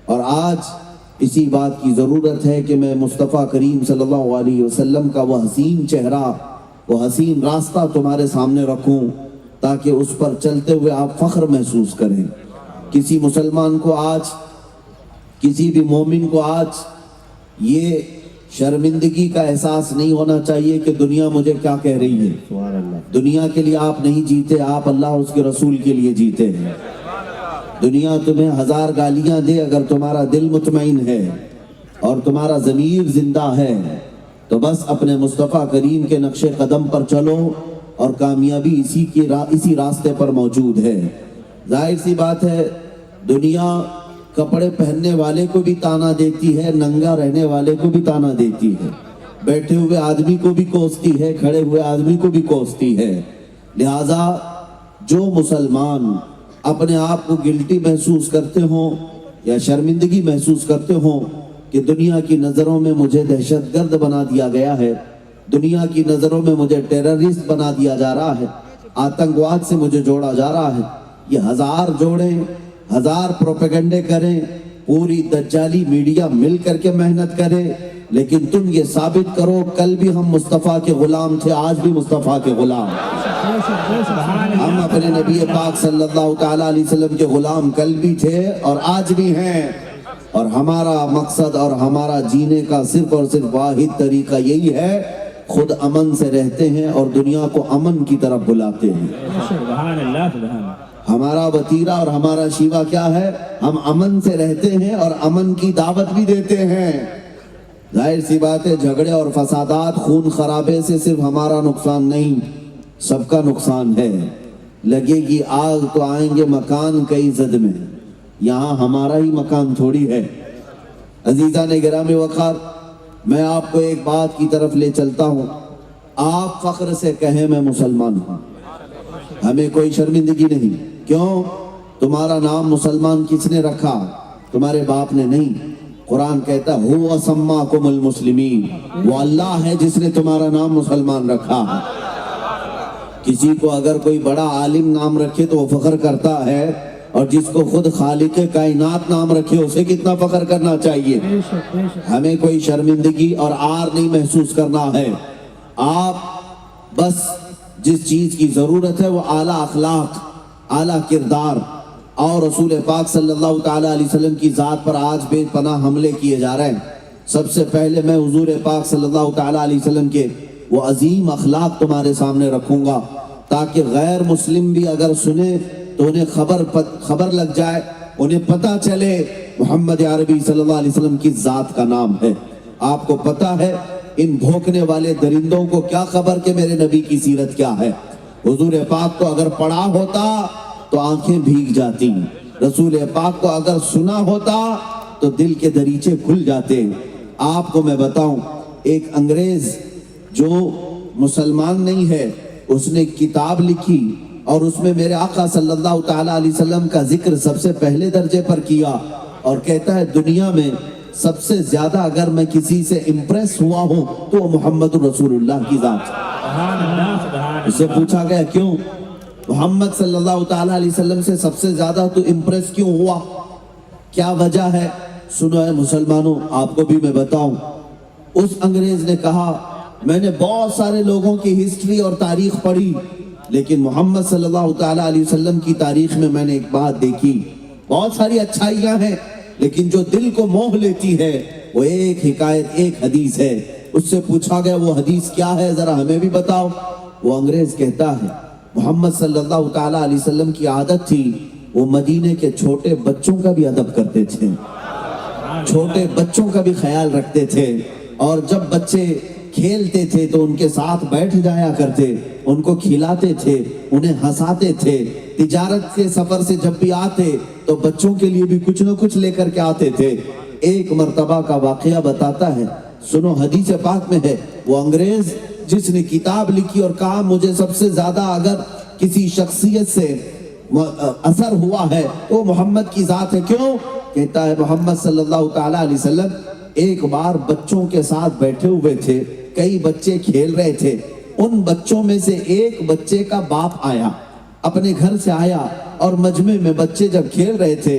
اور آج اسی بات کی ضرورت ہے کہ میں مصطفیٰ کریم صلی اللہ علیہ وسلم کا وہ حسین چہرہ، وہ حسین راستہ تمہارے سامنے رکھوں تاکہ اس پر چلتے ہوئے آپ فخر محسوس کریں۔ کسی مسلمان کو آج، کسی بھی مومن کو آج یہ شرمندگی کا احساس نہیں ہونا چاہیے کہ دنیا مجھے کیا کہہ رہی ہے۔ دنیا کے لیے آپ نہیں جیتے، آپ اللہ اور اس کے رسول کے لیے جیتے ہیں۔ دنیا تمہیں ہزار گالیاں دے، اگر تمہارا دل مطمئن ہے اور تمہارا ضمیر زندہ ہے تو بس اپنے مصطفیٰ کریم کے نقش قدم پر چلو اور کامیابی اسی راستے پر موجود ہے۔ ظاہر سی بات ہے، دنیا کپڑے پہننے والے کو بھی تانا دیتی ہے، ننگا رہنے والے کو بھی تانا دیتی ہے، بیٹھے ہوئے آدمی کو بھی کوستی ہے، کھڑے ہوئے آدمی کو بھی کوستی ہے۔ لہٰذا جو مسلمان اپنے آپ کو گلٹی محسوس کرتے ہوں یا شرمندگی محسوس کرتے ہوں کہ دنیا کی نظروں میں مجھے دہشت گرد بنا دیا گیا ہے، دنیا کی نظروں میں مجھے ٹیررسٹ بنا دیا جا رہا ہے، آتنکواد سے مجھے جوڑا جا رہا ہے، یہ ہزار جوڑیں، ہزار پروپیگنڈے کریں، پوری دجالی میڈیا مل کر کے محنت کرے، لیکن تم یہ ثابت کرو کل بھی ہم مصطفیٰ کے غلام تھے، آج بھی مصطفیٰ کے غلام، ہم اپنے نبی پاک صلی اللہ تعالیٰ علیہ وسلم کے غلام کل بھی تھے اور آج بھی ہیں، اور ہمارا مقصد اور ہمارا جینے کا صرف اور صرف واحد طریقہ یہی ہے، خود امن سے رہتے ہیں اور دنیا کو امن کی طرف بلاتے ہیں۔ سبحان اللہ، سبحان اللہ۔ ہمارا وتیرہ اور ہمارا شیوا کیا ہے؟ ہم امن سے رہتے ہیں اور امن کی دعوت بھی دیتے ہیں۔ ظاہر سی بات ہے، جھگڑے اور فسادات، خون خرابے سے صرف ہمارا نقصان نہیں، سب کا نقصان ہے۔ لگے گی آگ تو آئیں گے مکان کئی زد میں، یہاں ہمارا ہی مکان تھوڑی ہے۔ عزیزان گرامی وقار، میں آپ کو ایک بات کی طرف لے چلتا ہوں، آپ فخر سے کہیں میں مسلمان ہوں، ہمیں کوئی شرمندگی نہیں۔ کیوں؟ تمہارا نام مسلمان کس نے رکھا؟ تمہارے باپ نے نہیں۔ قرآن کہتا ہے هو سماکم المسلمین، وہ اللہ ہے جس نے تمہارا نام مسلمان رکھا۔ کسی کو اگر کوئی بڑا عالم نام رکھے تو وہ فخر کرتا ہے، اور جس کو خود خالق کائنات نام رکھے اسے کتنا فخر کرنا چاہیے۔ ہمیں کوئی شرمندگی اور عار نہیں محسوس کرنا ہے۔ آپ بس جس چیز کی ضرورت ہے وہ اعلیٰ اخلاق، اعلیٰ کردار، اور رسول پاک صلی اللہ تعالیٰ علیہ وسلم کی ذات پر آج بے پناہ حملے کیے جا رہے ہیں۔ سب سے پہلے میں حضور پاک صلی اللہ تعالیٰ علیہ وسلم کے وہ عظیم اخلاق تمہارے سامنے رکھوں گا تاکہ غیر مسلم بھی اگر سنے تو انہیں خبر لگ جائے، انہیں پتہ چلے محمد عربی صلی اللہ علیہ وسلم کی ذات کا نام ہے۔ آپ کو پتہ ہے ان بھوکنے والے درندوں کو کیا خبر کہ میرے نبی کی سیرت کیا ہے؟ حضور پاک کو اگر پڑھا ہوتا تو آنکھیں بھیگ جاتی، رسول پاک کو اگر سنا ہوتا تو دل کے دریچے کھل جاتے۔ آپ کو میں بتاؤں، ایک انگریز جو مسلمان نہیں ہے، اس نے کتاب لکھی اور اس میں میرے آقا صلی اللہ تعالیٰ علیہ وسلم کا ذکر سب سے پہلے درجے پر کیا، اور کہتا ہے دنیا میں سب سے زیادہ اگر میں کسی سے امپریس ہوا ہوں تو وہ محمد رسول اللہ کی ذات ہے۔ اس سے پوچھا گیا کیوں؟ محمد صلی اللہ تعالیٰ علیہ وسلم سے سب سے زیادہ تو امپریس کیوں ہوا؟ کیا وجہ ہے؟ سنو اے مسلمانوں، آپ کو بھی میں بتاؤں۔ اس انگریز نے کہا میں نے بہت سارے لوگوں کی ہسٹری اور تاریخ پڑھی، لیکن محمد صلی اللہ تعالیٰ علیہ وسلم کی تاریخ میں میں نے ایک بات دیکھی، بہت ساری اچھائیاں ہیں لیکن جو دل کو موہ لیتی ہے وہ ایک حکایت، ایک حدیث ہے۔ اس سے پوچھا گیا وہ حدیث کیا ہے، ذرا ہمیں بھی بتاؤ۔ وہ انگریز کہتا ہے محمد صلی اللہ تعالیٰ علیہ وسلم کی عادت تھی وہ مدینے کے چھوٹے بچوں کا بھی ادب کرتے تھے، چھوٹے بچوں کا بھی خیال رکھتے تھے، اور جب بچے کھیلتے تھے تو ان کے ساتھ بیٹھ جایا کرتے، ان کو کھلاتے تھے، انہیں ہنساتے تھے۔ تجارت کے سفر سے جب بھی آتے تو بچوں کے لیے بھی کچھ نہ کچھ لے کر کے آتے تھے۔ ایک مرتبہ کا واقعہ بتاتا ہے، سنو، حدیث پاک میں ہے، وہ انگریز جس نے کتاب لکھی اور کہا مجھے سب سے زیادہ اگر کسی شخصیت سے اثر ہوا ہے تو محمد کی ذات ہے۔ کیوں؟ کہتا ہے محمد صلی اللہ تعالیٰ علیہ وسلم ایک بار بچوں کے ساتھ بیٹھے ہوئے تھے، کئی بچے کھیل رہے تھے، ان بچوں میں سے ایک بچے کا باپ آیا، اپنے گھر سے آیا، اور مجمع میں بچے جب کھیل رہے تھے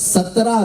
17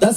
10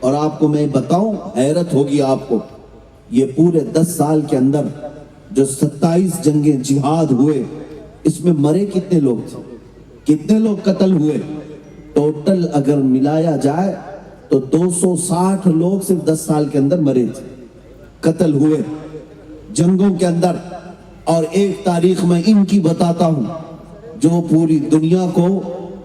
اور آپ کو میں بتاؤں، حیرت ہوگی آپ کو، یہ پورے 10 سال کے اندر جو 27 جنگیں جہاد ہوئے، اس میں مرے کتنے لوگ تھے؟ کتنے لوگ قتل ہوئے؟ ٹوٹل اگر ملایا جائے تو 260 لوگ صرف 10 سال کے اندر مرے تھے، قتل ہوئے جنگوں کے اندر۔ اور ایک تاریخ میں ان کی بتاتا ہوں جو پوری دنیا کو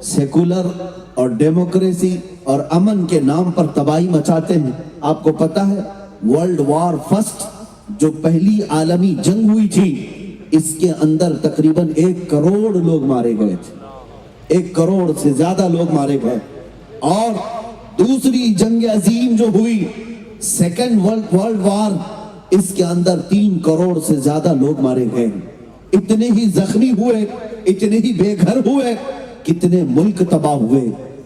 سیکولر اور ڈیموکریسی اور امن کے نام پر تباہی مچاتے ہیں۔ آپ کو پتہ ہے ورلڈ وار فرسٹ جو پہلی عالمی جنگ ہوئی تھی، اس کے اندر تقریباً 1 کروڑ لوگ مارے گئے تھے، 1 کروڑ سے زیادہ لوگ مارے گئے۔ اور دوسری جنگ عظیم جو ہوئی سیکنڈ ورلڈ وار، اس کے اندر 3 کروڑ سے زیادہ لوگ مارے گئے۔ اتنے ہی زخمی ہوئے، اتنے ہی بے گھر ہوئے، کتنے ملک تباہ ہوئے،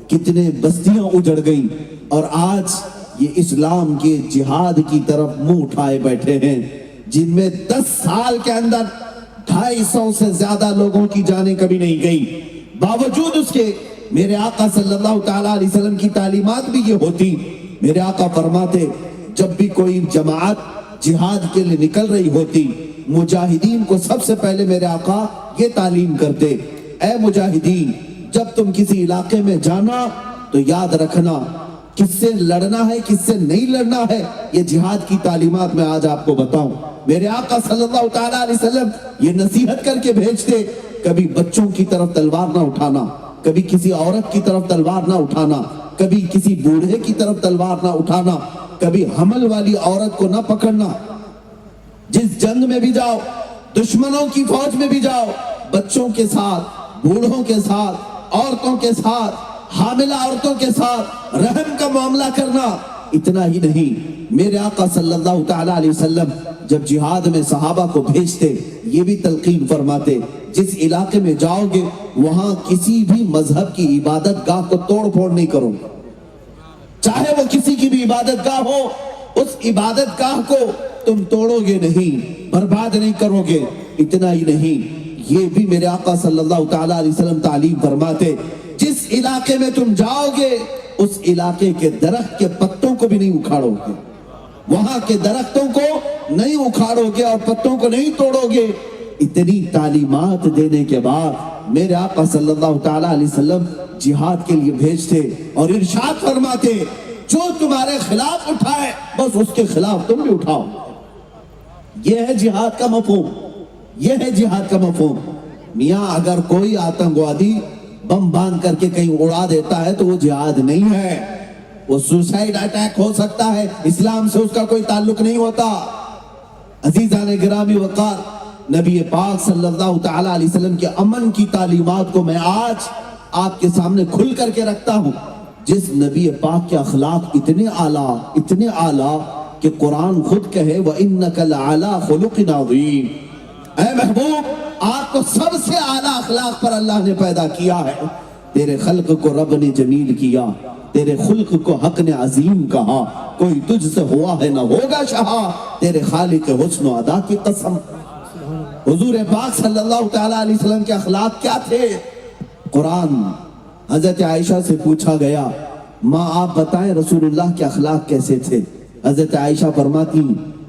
کتنے بستیاں اجڑ گئیں۔ اور آج یہ اسلام کے جہاد کی طرف منہ اٹھائے بیٹھے ہیں، جن میں 10 سال کے اندر 250 سے زیادہ لوگوں کی جانیں کبھی نہیں گئی۔ باوجود اس کے میرے آقا صلی اللہ تعالیٰ علیہ وسلم کی تعلیمات بھی یہ ہوتی۔ میرے آقا فرماتے جب بھی کوئی جماعت جہاد کے لیے نکل رہی ہوتی، مجاہدین کو سب سے پہلے میرے آقا یہ تعلیم کرتے، اے مجاہدین جب تم کسی علاقے میں جانا تو یاد رکھنا کس سے لڑنا ہے کس سے نہیں لڑنا ہے۔ یہ جہاد کی تعلیمات میں آج آپ کو بتاؤں۔ میرے آقا صلی اللہ تعالیٰ علیہ وسلم یہ نصیحت کر کے بھیجتے، کبھی بچوں کی طرف تلوار نہ اٹھانا، کبھی کسی عورت کی طرف تلوار نہ اٹھانا، کبھی کسی بوڑھے کی طرف تلوار نہ اٹھانا، کبھی حمل والی عورت کو نہ پکڑنا۔ جس جنگ میں بھی جاؤ، دشمنوں کی فوج میں بھی جاؤ، بچوں کے ساتھ، بوڑھوں کے ساتھ، عورتوں کے ساتھ، حاملہ عورتوں کے ساتھ رحم کا معاملہ کرنا۔ اتنا ہی نہیں، میرے آقا صلی اللہ تعالیٰ علیہ وسلم جب جہاد میں صحابہ کو بھیجتے یہ بھی تلقین فرماتے، جس علاقے میں جاؤ گے وہاں کسی بھی مذہب کی عبادت گاہ کو توڑ پھوڑ نہیں کرو، چاہے وہ کسی کی بھی عبادت گاہ ہو، اس عبادت گاہ کو تم توڑو گے نہیں، برباد نہیں کرو گے۔ اتنا ہی نہیں، یہ بھی میرے آقا صلی اللہ تعالیٰ علیہ وسلم تعلیم فرماتے، جس علاقے میں تم جاؤ گے اس علاقے کے درخت کے پتوں کو بھی نہیں اکھاڑو گے، وہاں کے درختوں کو نہیں اکھاڑو گے اور پتوں کو نہیں توڑو گے۔ اتنی تعلیمات دینے کے بعد میرے آقا صلی اللہ تعالیٰ علیہ وسلم جہاد کے لیے بھیجتے اور ارشاد فرماتے جو تمہارے خلاف اٹھائے بس اس کے خلاف تم بھی اٹھاؤ۔ یہ ہے جہاد کا مفہوم، یہ ہے جہاد کا مفہوم۔ میاں اگر کوئی آتنکوادی بم باندھ کر کے کہیں اڑا دیتا ہے تو وہ جہاد نہیں ہے، وہ سوسائیڈ اٹیک ہو سکتا ہے، اسلام سے اس کا کوئی تعلق نہیں ہوتا۔ عزیزان گرامی وقار، نبی پاک صلی اللہ تعالیٰ علیہ وسلم کے امن کی تعلیمات کو میں آج آپ کے سامنے کھل کر کے رکھتا ہوں۔ جس نبی پاک کے اخلاق اتنے اعلیٰ کہ قرآن خود کہے وَإِنَّكَ لَعَلَىٰ خُلُقٍ عَظِيمٍ، اے محبوب آپ کو سب سے اعلیٰ اخلاق پر اللہ نے پیدا کیا ہے۔ تیرے خلق کو رب نے جمیل کیا، تیرے خلق کو حق نے عظیم کہا، کوئی تجھ سے ہوا ہے نہ ہوگا شہا، تیرے خالق حسن و ادا کی قسم۔ حضور پاک صلی اللہ تعالیٰ علیہ وسلم کے اخلاق کیا تھے؟ قرآن حضرت عائشہ سے پوچھا گیا ماں آپ بتائیں رسول اللہ کے اخلاق کیسے تھے؟ حضرت عائشہ فرماتی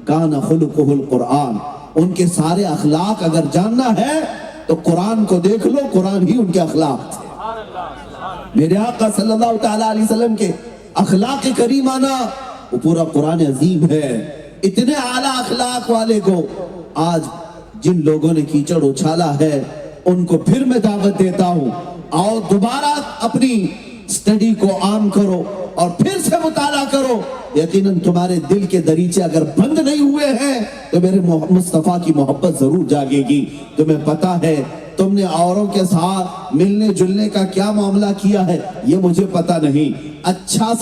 کان خلقہ القرآن، ان کے سارے اخلاق اگر جاننا ہے تو قرآن کو دیکھ لو، قرآن ہی ان کے اخلاق تھے۔ میرے آقا صلی اللہ تعالیٰ علیہ وسلم کے اخلاق کریمانہ وہ پورا قرآن عظیم ہے۔ اتنے اعلیٰ اخلاق والے کو آج جن لوگوں نے کیچڑ اچھالا ہے ان کو پھر میں دعوت دیتا ہوں، آؤ دوبارہ اپنی سٹڈی کو عام کرو اور پھر سے مطالعہ کرو۔ یقیناً تمہارے دل کے دریچے اگر بند نہیں ہوئے ہیں تو میرے مصطفیٰ کی محبت ضرور جاگے گی۔ تمہیں پتا ہے تم نے اوروں کے ساتھ ملنے جلنے کا کیا معاملہ کیا ہے یہ مجھے پتا نہیں۔ اچھا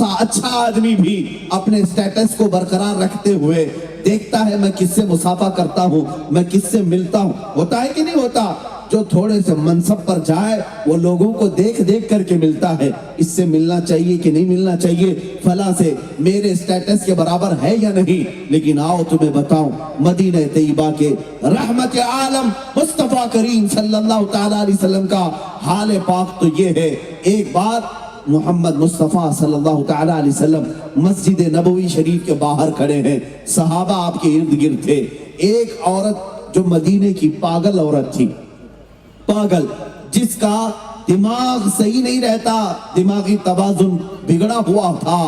آدمی بھی اپنے سٹیٹس کو برقرار رکھتے ہوئے دیکھتا ہے میں کس سے مصافحہ کرتا ہوں، میں کس سے ملتا ہوں، ہوتا ہے کہ نہیں ہوتا؟ جو تھوڑے سے منصب پر جائے وہ لوگوں کو دیکھ دیکھ کر کے ملتا ہے، اس سے ملنا چاہیے کہ نہیں ملنا چاہیے، فلاں سے میرے سٹیٹس کے برابر ہے یا نہیں۔ لیکن آؤ تمہیں بتاؤں مدینہ طیبہ کے رحمت عالم مصطفیٰ کریم صلی اللہ تعالیٰ علیہ وسلم کا حال پاک تو یہ ہے۔ ایک بار محمد مصطفیٰ صلی اللہ تعالیٰ علیہ وسلم مسجد نبوی شریف کے باہر کھڑے ہیں، صحابہ آپ کے ارد گرد تھے۔ ایک عورت جو مدینے کی پاگل عورت تھی، پاگل، جس کا دماغ صحیح نہیں رہتا، دماغی توازن بگڑا ہوا تھا،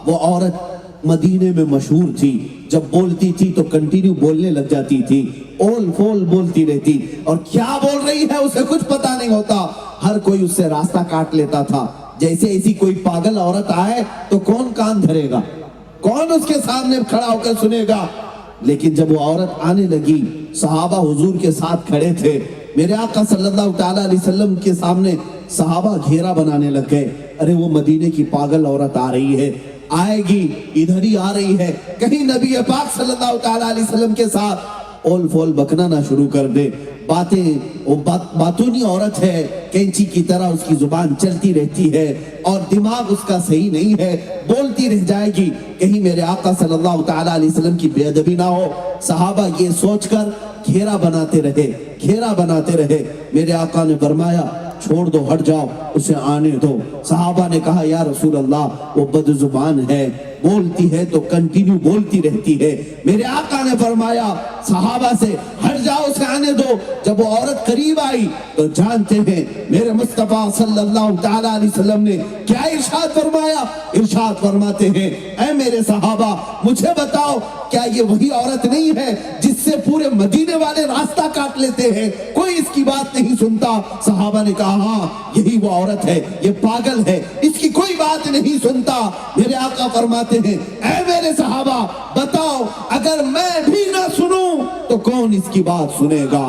وہ عورت مدینے میں مشہور تھی۔ جب بولتی تھی تو کنٹینیو بولنے لگ جاتی تھی، اول فول بولتی رہتی، اور کیا بول رہی ہے اسے کچھ پتا نہیں ہوتا۔ ہر کوئی اس سے راستہ کاٹ لیتا تھا۔ جیسے ایسی کوئی پاگل عورت آئے تو کون کان دھرے گا، کون اس کے سامنے کھڑا ہو کر سنے گا؟ لیکن جب وہ عورت آنے لگی، صحابہ حضور کے ساتھ کھڑے تھے، میرے آقا صلی اللہ تعالیٰ علیہ وسلم کے سامنے صحابہ گھیرا بنانے لگ گئے۔ ارے وہ مدینے کی پاگل عورت آ رہی ہے، آئے گی، ادھر ہی آ رہی ہے، کہیں نبی پاک صلی اللہ تعالیٰ علیہ وسلم کے ساتھ اول فول بکنا نہ شروع کر دے۔ باتونی عورت ہے، کینچی کی طرح اس کی زبان چلتی رہتی ہے اور دماغ اس کا صحیح نہیں ہے، بولتی رہ جائے گی، کہیں میرے آقا صلی اللہ تعالیٰ علیہ وسلم کی بے ادبی نہ ہو۔ صحابہ یہ سوچ کر گھیرا بناتے رہے، گھیرا بناتے رہے۔ میرے آقا نے فرمایا چھوڑ دو، ہٹ جاؤ، اسے آنے دو۔ صحابہ نے کہا یا رسول اللہ وہ بد زبان ہے، بولتی ہے تو کنٹینیو بولتی رہتی ہے۔ میرے آقا نے فرمایا صحابہ سے ہٹ جاؤ، اسے آنے دو۔ جب وہ عورت قریب آئی تو جانتے ہیں میرے مصطفیٰ صلی اللہ تعالیٰ علیہ وسلم نے کیا ارشاد فرمایا؟ ارشاد فرماتے ہیں اے میرے صحابہ مجھے بتاؤ کیا یہ وہی عورت نہیں ہے جس سے پورے مدینے والے راستہ کاٹ لیتے ہیں، کوئی اس کی بات نہیں سنتا؟ صحابہ نے کہا ہاں یہی وہ عورت ہے، یہ پاگل ہے، اس کی کوئی بات نہیں سنتا۔ میرے آقا فرماتے ہیں اے میرے صحابہ بتاؤ اگر میں بھی نہ سنوں تو کون اس کی بات سنے گا؟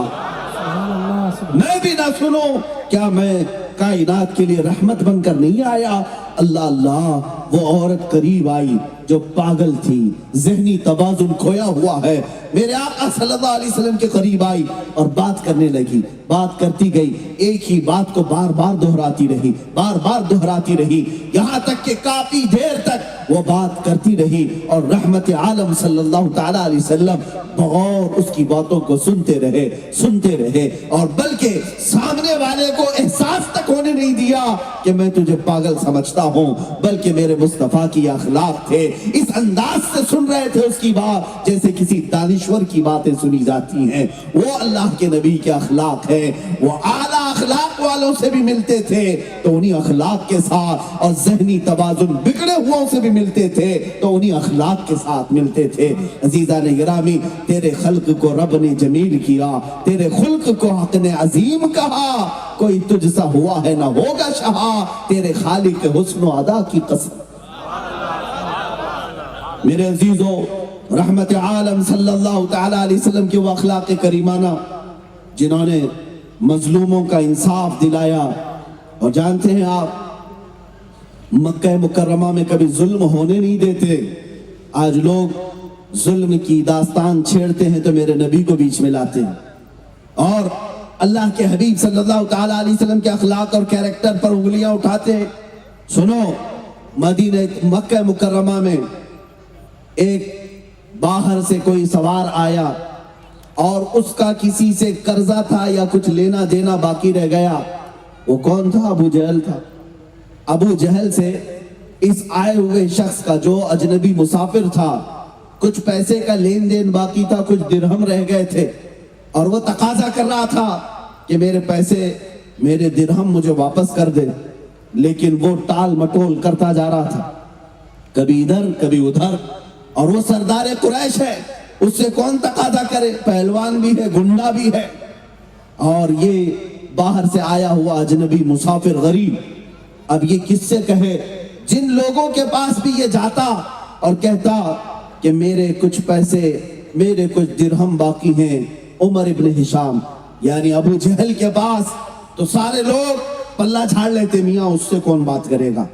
میں بھی نہ سنوں، کیا میں کائنات کے لیے رحمت بن کر نہیں آیا؟ اللہ اللہ، وہ عورت قریب آئی جو پاگل تھی، ذہنی توازن کھویا ہوا ہے، میرے آقا صلی اللہ علیہ وسلم کے قریب آئی اور بات کرنے لگی۔ بات کرتی گئی، ایک ہی بات کو بار بار دہراتی رہی، بار بار دہراتی رہی، یہاں تک کہ کافی دیر تک وہ بات کرتی رہی اور رحمت عالم صلی اللہ تعالیٰ علیہ وسلم بغور اس کی باتوں کو سنتے رہے اور بلکہ سامنے والے کو احساس تک ہونے نہیں دیا کہ میں تجھے پاگل سمجھتا ہوں، بلکہ میرے مصطفیٰ کی اخلاق تھے، اس انداز سے سن رہے تھے اس کی بات جیسے کسی دانشور کی باتیں سنی جاتی ہیں۔ وہ اللہ کے نبی کے اخلاق ہے، وہ اعلیٰ اخلاق والوں سے بھی ملتے تھے تو انہی اخلاق کے ساتھ، اور ذہنی توازن بگڑے ہوا سے بھی ملتے تھے تو انہی اخلاق کے ساتھ ملتے تھے۔ عزیزان گرامی، تیرے خلق کو رب نے جمیل کیا، تیرے خلق کو حق نے عظیم کہا، کوئی تجھ سا ہوا ہے نہ ہوگا شہا، تیرے خالق حسن و ادا کی قسم۔ میرے عزیزو، رحمت عالم صلی اللہ تعالیٰ علیہ وسلم کے وہ اخلاق کریمانہ جنہوں نے مظلوموں کا انصاف دلایا، اور جانتے ہیں آپ مکہ مکرمہ میں کبھی ظلم ہونے نہیں دیتے۔ آج لوگ ظلم کی داستان چھیڑتے ہیں تو میرے نبی کو بیچ میں لاتے ہیں، اور اللہ کے حبیب صلی اللہ تعالیٰ علیہ وسلم کے اخلاق اور کیریکٹر پر انگلیاں اٹھاتے ہیں۔ سنو، مکہ مکرمہ میں ایک باہر سے کوئی سوار آیا اور اس کا کسی سے قرضہ تھا یا کچھ لینا دینا باقی رہ گیا۔ وہ کون تھا؟ ابو جہل تھا۔ ابو جہل سے اس آئے ہوئے شخص کا جو اجنبی مسافر تھا کچھ پیسے کا لین دین باقی تھا، کچھ درہم رہ گئے تھے، اور وہ تقاضا کر رہا تھا کہ میرے پیسے، میرے درہم مجھے واپس کر دے، لیکن وہ ٹال مٹول کرتا جا رہا تھا، کبھی ادھر کبھی ادھر، اور وہ سردار قریش ہے، اس سے کون تقاضا کرے؟ پہلوان بھی ہے، گنڈا بھی ہے، اور یہ باہر سے آیا ہوا اجنبی مسافر غریب۔ اب یہ کس سے کہے؟ جن لوگوں کے پاس بھی یہ جاتا اور کہتا کہ میرے کچھ پیسے، میرے کچھ درہم باقی ہیں، عمر ابن ہشام یعنی ابو جہل کے پاس، تو سارے لوگ پلہ جھاڑ لیتے، میاں اس سے کون بات کرے گا،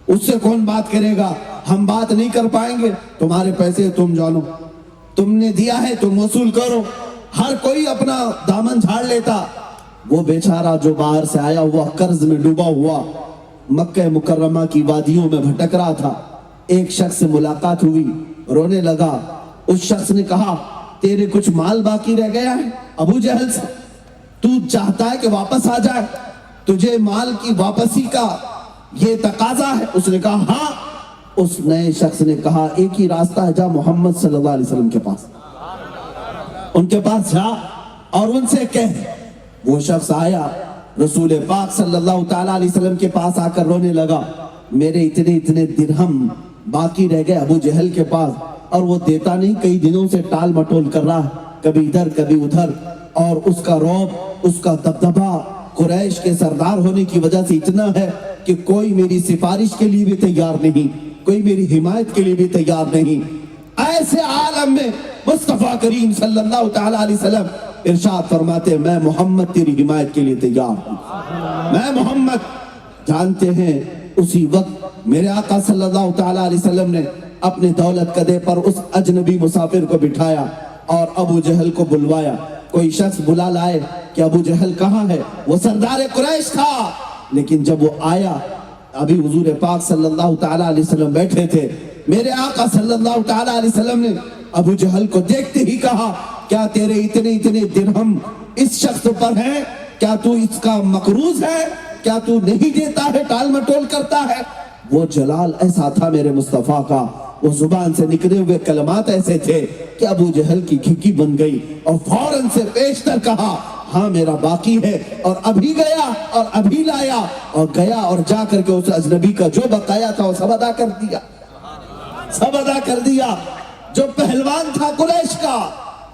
اس سے کون بات کرے گا، ہم بات نہیں کر پائیں گے، تمہارے پیسے تم جانو، تم نے دیا ہے تم وصول کرو۔ ہر کوئی اپنا دامن جھاڑ لیتا۔ وہ بیچارہ جو باہر سے آیا ہوا قرض میں ڈوبا ہوا مکہ مکرمہ کی وادیوں میں بھٹک رہا تھا، ایک شخص سے ملاقات ہوئی، رونے لگا۔ اس شخص نے کہا تیرے کچھ مال باقی رہ گیا ہے ابو جہل سے، تو چاہتا ہے کہ واپس آ جائے، تجھے مال کی واپسی کا یہ تقاضا ہے؟ اس نے کہا ہاں۔ اس نئے شخص نے کہا ایک ہی راستہ ہے، جا محمد صلی اللہ علیہ وسلم کے پاس، ان کے پاس جا اور ان سے کہہ۔ وہ شخص آیا، رسول پاک صلی اللہ تعالیٰ علیہ وسلم کے پاس آ کر رونے لگا، میرے اتنے درہم باقی رہ گئے ابو جہل کے پاس اور وہ دیتا نہیں، کئی دنوں سے ٹال مٹول کر رہا ہے، کبھی ادھر کبھی ادھر، اور اس کا رعب، اس کا دبدبہ قریش کے سردار ہونے کی وجہ سے اتنا ہے کہ کوئی میری سفارش کے لیے بھی تیار نہیں، کوئی میری حمایت کے لیے بھی تیار نہیں۔ ایسے عالم میں مصطفیٰ کریم صلی اللہ تعالیٰ علیہ وسلم ارشاد فرماتے میں محمد تیری حمایت کے لیے تیار ہوں، میں محمد۔ جانتے ہیں اسی وقت میرے آقا صلی اللہ تعالیٰ علیہ وسلم نے اپنے دولت کدے پر اس اجنبی مسافر کو بٹھایا اور ابو جہل کو بلوایا۔ کوئی شخص بلا لائے کہ ابو جہل کہاں ہے؟ وہ سردار قریش تھا، لیکن جب وہ آیا، ابھی حضور پاک صلی اللہ تعالیٰ علیہ وسلم بیٹھے تھے، میرے آقا صلی اللہ تعالیٰ علیہ وسلم نے ابو جہل کو دیکھتے ہی کہا کیا تیرے اتنے درہم اس شخص پر ہیں؟ کیا تو اس کا مقروض ہے؟ کیا تو نہیں دیتا ہے، ٹال مٹول کرتا ہے؟ وہ جلال ایسا تھا میرے مصطفیٰ کا، وہ زبان سے نکلے ہوئے کلمات ایسے تھے کہ ابو جہل کی کھکی بن گئی اور فوراً سے پیشتر کہا ہاں میرا باقی ہے، اور ابھی گیا اور ابھی لایا، اور گیا اور جا کر کے اس اجنبی کا جو بقایا تھا وہ سب ادا کر دیا، سب ادا کر دیا۔ جو پہلوان تھا قریش کا،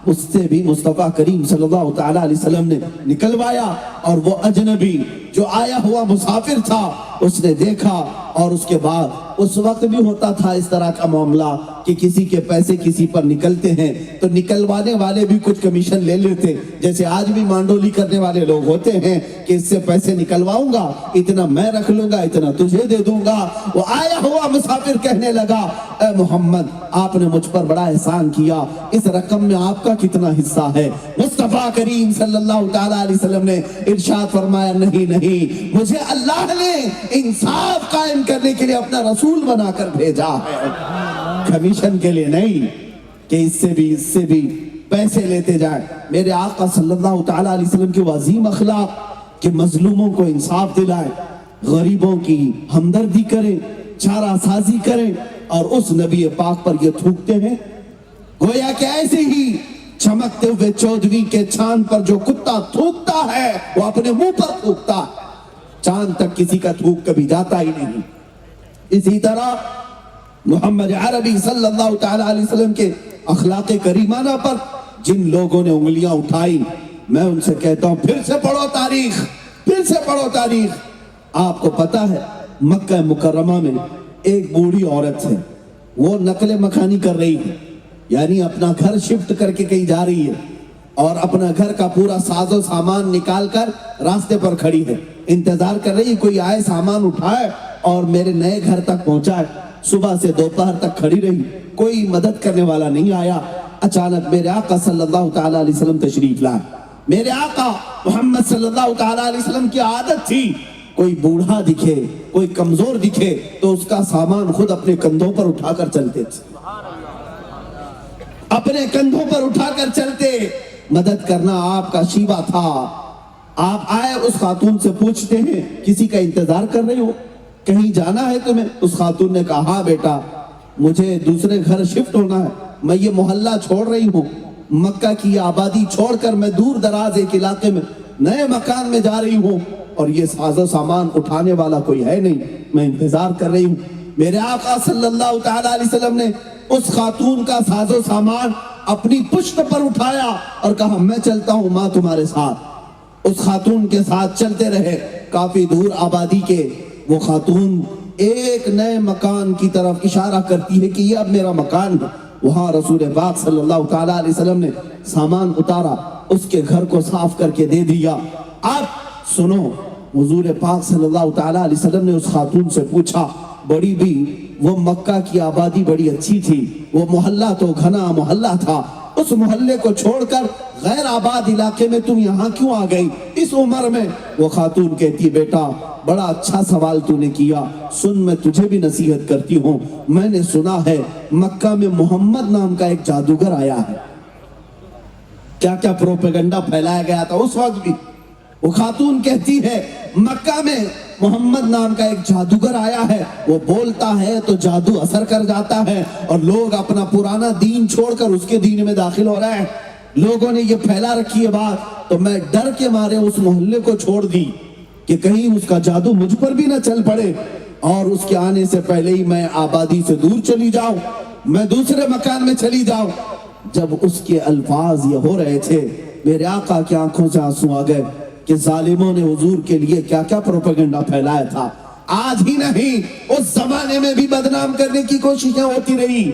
اس سے بھی مصطفیٰ کریم صلی اللہ تعالیٰ علیہ وسلم نے نکلوایا، اور وہ اجنبی جو آیا ہوا مسافر تھا اس نے دیکھا، اور اس کے بعد اس وقت بھی ہوتا تھا اس طرح کا معاملہ کہ کسی کے پیسے کسی پر نکلتے ہیں تو نکلوانے والے بھی کچھ کمیشن لے لیتے، جیسے آج بھی مانڈولی کرنے والے لوگ ہوتے ہیں کہ اس سے پیسے نکلواؤں گا، اتنا میں رکھ لوں گا، اتنا تجھے دے دوں گا۔ وہ آیا ہوا مسافر کہنے لگا اے محمد آپ نے مجھ پر بڑا احسان کیا، اس رقم میں آپ کا کتنا حصہ ہے؟ مصطفیٰ کریم صلی اللہ تعالیٰ علیہ وسلم نے ارشاد فرمایا نہیں نہیں، مجھے اللہ نے انصاف قائم کرنے کے لیے اپنا رسول بنا کر بھیجا ہے، کمیشن کے لیے نہیں کہ اس سے بھی پیسے لیتے جائیں۔ میرے آقا صلی اللہ تعالیٰ علیہ وسلم کے عظیم اخلاق کہ مظلوموں کو انصاف دلائیں، غریبوں کی ہمدردی کریں، چارہ سازی کریں، اور اس نبی پاک پر یہ تھوکتے ہیں گویا کہ ایسے ہی چمکتے ہوئے چودھویں کے چاند پر جو کتا تھوکتا ہے وہ اپنے منہ پر تھوکتا ہے، چاند تک کسی کا تھوک کبھی جاتا ہی نہیں۔ اسی طرح محمد عربی صلی اللہ تعالیٰ علیہ وسلم کے اخلاق کریمانہ پر جن لوگوں نے انگلیاں اٹھائی، میں ان سے کہتا ہوں پھر سے پڑھو تاریخ، پھر سے پڑھو تاریخ۔ آپ کو پتا ہے مکہ مکرمہ میں ایک بوڑھی عورت ہے، وہ نقل مکانی کر رہی ہے، یعنی اپنا گھر شفٹ کر کے کہیں جا رہی ہے، اور اپنا گھر کا پورا ساز و سامان نکال کر راستے پر کھڑی ہے، انتظار کر رہی ہے کوئی آئے سامان اٹھائے اور میرے نئے گھر تک پہنچائے۔ صبح سے دوپہر تک کھڑی رہی، کوئی مدد کرنے والا نہیں آیا۔ اچانک میرے آقا صلی اللہ تعالیٰ علیہ وسلم تشریف لائے۔ میرے آقا محمد صلی اللہ تعالیٰ علیہ وسلم کی عادت تھی کوئی بوڑھا دکھے، کوئی کمزور دکھے تو اس کا سامان خود اپنے کندھوں پر اٹھا کر چلتے تھے، اپنے کندھوں پر اٹھا کر چلتے۔ مدد کرنا آپ کا شیوا تھا۔ آپ آئے اس خاتون سے پوچھتے ہیں کسی کا انتظار کر رہے ہو، کہیں جانا ہے تمہیں؟ اس خاتون نے کہا ہاں بیٹا مجھے دوسرے گھر شفٹ ہونا ہے، میں یہ محلہ چھوڑ رہی ہوں، مکہ کی آبادی چھوڑ کر میں دور دراز ایک علاقے میں نئے مکان میں جا رہی ہوں، اور یہ ساز و سامان اٹھانے والا کوئی ہے نہیں، میں انتظار کر رہی ہوں۔ میرے آقا صلی اللہ تعالیٰ علیہ وسلم نے اس خاتون کا ساز و سامان اپنی پشت پر اٹھایا اور کہا میں چلتا ہوں ماں تمہارے ساتھ۔ اس خاتون کے ساتھ چلتے رہے، کافی دور آبادی کے وہ خاتون ایک نئے مکان کی طرف اشارہ کرتی ہے کہ یہ اب میرا مکان ہے۔ وہاں رسول پاک صلی اللہ تعالیٰ علیہ وسلم نے سامان اتارا، اس کے گھر کو صاف کر کے دے دیا۔ اب سنو، حضور پاک صلی اللہ تعالیٰ علیہ وسلم نے اس خاتون سے پوچھا، بڑی بھی وہ مکہ کی آبادی بڑی اچھی تھی، وہ محلہ تو گھنا محلہ تھا، اس محلے کو چھوڑ کر غیر آباد علاقے میں تم یہاں کیوں آ گئی اس عمر میں؟ وہ خاتون کہتی بیٹا بڑا اچھا سوال تو نے کیا، سن میں تجھے بھی نصیحت کرتی ہوں، میں نے سنا ہے مکہ میں محمد نام کا ایک جادوگر آیا ہے۔ کیا کیا پروپیگنڈا پھیلایا گیا تھا اس وقت بھی، وہ خاتون کہتی ہے مکہ میں محمد نام کا ایک جادوگر آیا ہے، وہ بولتا ہے تو جادو اثر کر جاتا ہے اور لوگ اپنا پرانا دین چھوڑ کر اس کے دین میں داخل ہو رہے ہیں۔ لوگوں نے یہ پھیلا رکھی ہے بات، تو میں ڈر کے مارے اس محلے کو چھوڑ دی کہ کہیں اس کا جادو مجھ پر بھی نہ چل پڑے اور اس کے آنے سے پہلے ہی میں آبادی سے دور چلی جاؤں، میں دوسرے مکان میں چلی جاؤں۔ جب اس کے الفاظ یہ ہو رہے تھے میرے آقا کی آنکھوں سے آنسو آ گئے کہ ظالموں نے حضور کے لیے کیا کیا پروپیگنڈا پھیلایا تھا، آج ہی نہیں اس زمانے میں بھی بدنام کرنے کی کوششیں ہوتی رہی۔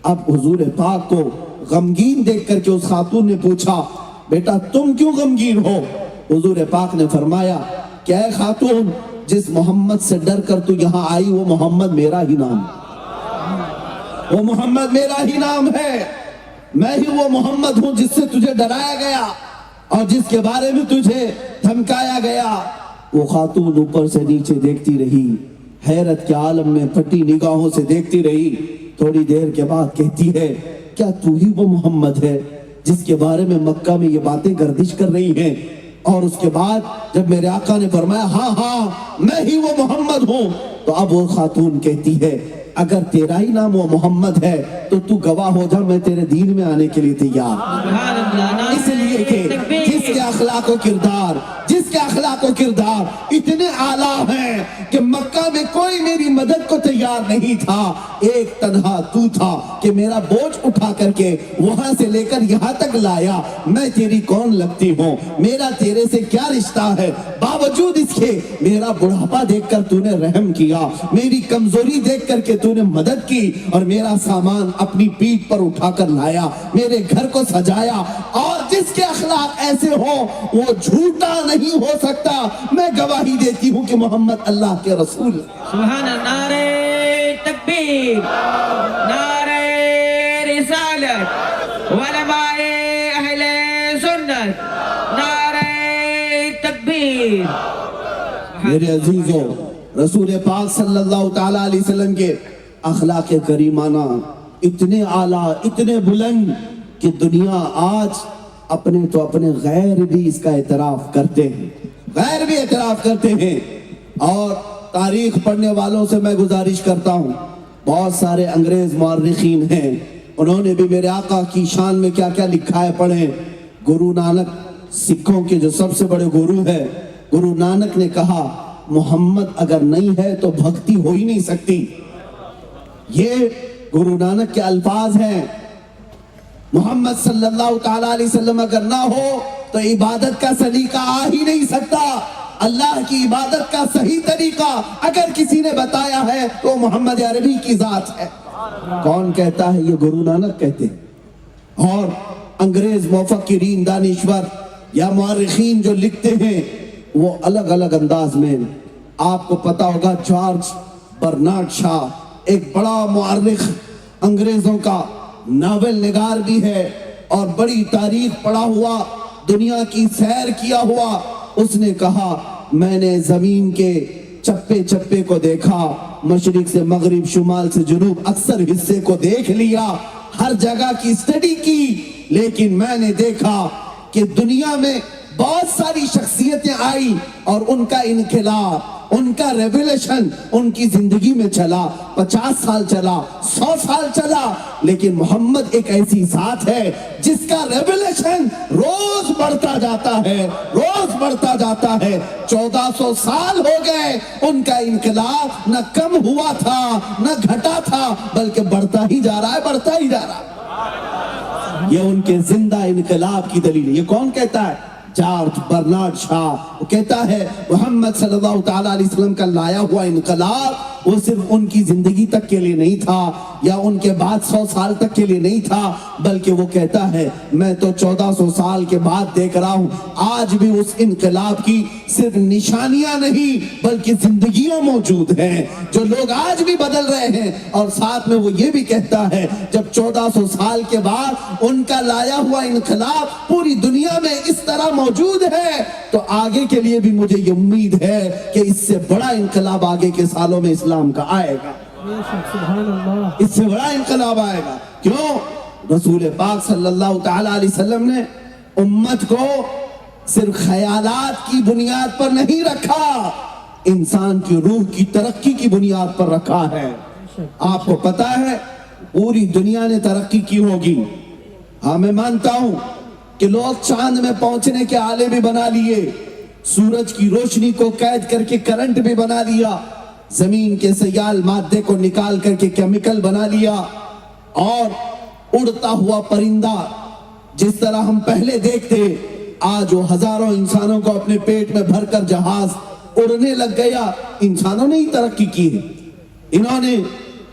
اب حضور پاک کو غمگین دیکھ کر کے اس خاتون نے پوچھا بیٹا تم کیوں غمگین ہو؟ حضور پاک نے فرمایا کہ اے خاتون، جس محمد سے ڈر کر تو یہاں آئی وہ محمد میرا ہی نام، وہ محمد میرا ہی نام ہے، میں ہی وہ محمد ہوں جس سے تجھے ڈرایا گیا اور جس کے بارے میں تجھے دھمکایا گیا۔ وہ خاتون اوپر سے نیچے دیکھتی رہی، حیرت کے عالم میں پھٹی نگاہوں سے دیکھتی رہی، تھوڑی دیر کے بعد کہتی ہے کیا تو ہی وہ محمد ہے جس کے بارے میں مکہ میں یہ باتیں گردش کر رہی ہیں؟ اور اس کے بعد جب میرے آقا نے فرمایا ہاں ہاں میں ہی وہ محمد ہوں، تو اب وہ خاتون کہتی ہے اگر تیرا ہی نام وہ محمد ہے تو تو گواہ ہو جا، میں تیرے دین میں آنے کے لیے تیار۔ اس لیے کہ جس کے اخلاق و کردار اتنے اعلیٰ ہیں کہ مکہ میں کوئی میری مدد کو تیار نہیں تھا، ایک تنہا تو تھا کہ میرا بوجھ اٹھا کر کے وہاں سے لے کر یہاں تک لایا۔ میں تیری کون لگتی ہوں، میرا تیرے سے کیا رشتہ ہے، باوجود اس کے میرا بڑھاپا دیکھ کر تو نے رحم کیا، میری کمزوری دیکھ کر کے تو نے مدد کی اور میرا سامان اپنی پیٹھ پر اٹھا کر لایا، میرے گھر کو سجایا۔ اور جس کے اخلاق ایسے ہو وہ جھوٹا نہیں ہو سکتا، میں گواہی دیتی ہوں کہ محمد اللہ کے رسول۔ سبحان اللہ، نعرہ تکبیر، نعرہ رسالت، علماء اہل سنت، نعرہ تکبیر۔ میرے عزیزوں، رسول پاک صلی اللہ تعالیٰ علیہ وسلم کے اخلاق کریمانہ اتنے اعلیٰ اتنے بلند کہ دنیا آج اپنے تو اپنے غیر بھی اس کا اعتراف کرتے ہیں، غیر بھی اعتراف کرتے ہیں۔ اور تاریخ پڑھنے والوں سے میں گزارش کرتا ہوں، بہت سارے انگریز مورخین ہیں، انہوں نے بھی میرے آقا کی شان میں کیا کیا لکھا ہے پڑھیں۔ گرو نانک سکھوں کے جو سب سے بڑے گرو ہے، گرو نانک نے کہا محمد اگر نہیں ہے تو بھکتی ہو ہی نہیں سکتی۔ یہ گرو نانک کے الفاظ ہیں، محمد صلی اللہ تعالیٰ علیہ وسلم اگر نہ ہو تو عبادت کا سلیقہ آ ہی نہیں سکتا۔ اللہ کی عبادت کا صحیح طریقہ اگر کسی نے بتایا ہے تو محمد عربی کی ذات ہے۔ کون کہتا ہے؟ یہ گرو نانک کہتے ہیں۔ اور انگریز مفکرین، دانشور یا مورخین جو لکھتے ہیں وہ الگ الگ انداز میں، آپ کو پتا ہوگا جارج برنارڈ شاہ ایک بڑا مورخ، انگریزوں کا ناول نگار بھی ہے اور بڑی تاریخ پڑھا ہوا، دنیا کی سیر کیا ہوا، اس نے کہا میں نے زمین کے چپے چپے کو دیکھا، مشرق سے مغرب، شمال سے جنوب، اکثر حصے کو دیکھ لیا، ہر جگہ کی اسٹڈی کی، لیکن میں نے دیکھا کہ دنیا میں بہت ساری شخصیتیں آئی اور ان کا انقلاب، ان کا ریولیشن ان کی زندگی میں چلا، 50 سال چلا، 100 سال چلا، لیکن محمد ایک ایسی ذات ہے جس کا ریولیشن روز بڑھتا جاتا ہے، روز بڑھتا جاتا ہے۔ 1400 سال ہو گئے، ان کا انقلاب نہ کم ہوا تھا نہ گھٹا تھا، بلکہ بڑھتا ہی جا رہا ہے، بڑھتا ہی جا رہا ہے۔ یہ ان کے زندہ انقلاب کی دلیل ہے۔ یہ کون کہتا ہے؟ جارج برنارڈ شاہ۔ وہ کہتا ہے محمد صلی اللہ تعالیٰ علیہ وسلم کا لایا ہوا انقلاب وہ صرف ان کی زندگی تک کے لیے نہیں تھا یا ان کے بعد 100 سال تک کے لیے نہیں تھا، بلکہ وہ کہتا ہے میں تو 1400 سال کے بعد دیکھ رہا ہوں، آج بھی اس انقلاب کی صرف نشانیاں نہیں بلکہ زندگیاں موجود ہیں جو لوگ آج بھی بدل رہے ہیں۔ اور ساتھ میں وہ یہ بھی کہتا ہے جب 1400 سال کے بعد ان کا لایا ہوا انقلاب پوری دنیا میں اس طرح موجود ہے تو آگے کے لیے بھی مجھے یہ امید ہے کہ اس سے بڑا انقلاب آگے کے سالوں میں اسلام کا آئے گا، اس سے بڑا انقلاب آئے گا۔ کیوں؟ رسول پاک صلی اللہ تعالیٰ علیہ وسلم نے امت کو صرف خیالات کی بنیاد پر نہیں رکھا، انسان کی روح کی ترقی کی بنیاد پر رکھا ہے۔ آپ کو پتا ہے پوری دنیا نے ترقی کی ہوگی، ہاں میں مانتا ہوں کہ لوگ چاند میں پہنچنے کے آلے بھی بنا لیے، سورج کی روشنی کو قید کر کے کرنٹ بھی بنا لیا، زمین کے سیال مادے کو نکال کر کے کیمیکل بنا لیا، اور اڑتا ہوا پرندہ جس طرح ہم پہلے دیکھتے، آج وہ ہزاروں انسانوں کو اپنے پیٹ میں بھر کر جہاز اڑنے لگ گیا۔ انسانوں نے ہی ترقی کی ہے، انہوں نے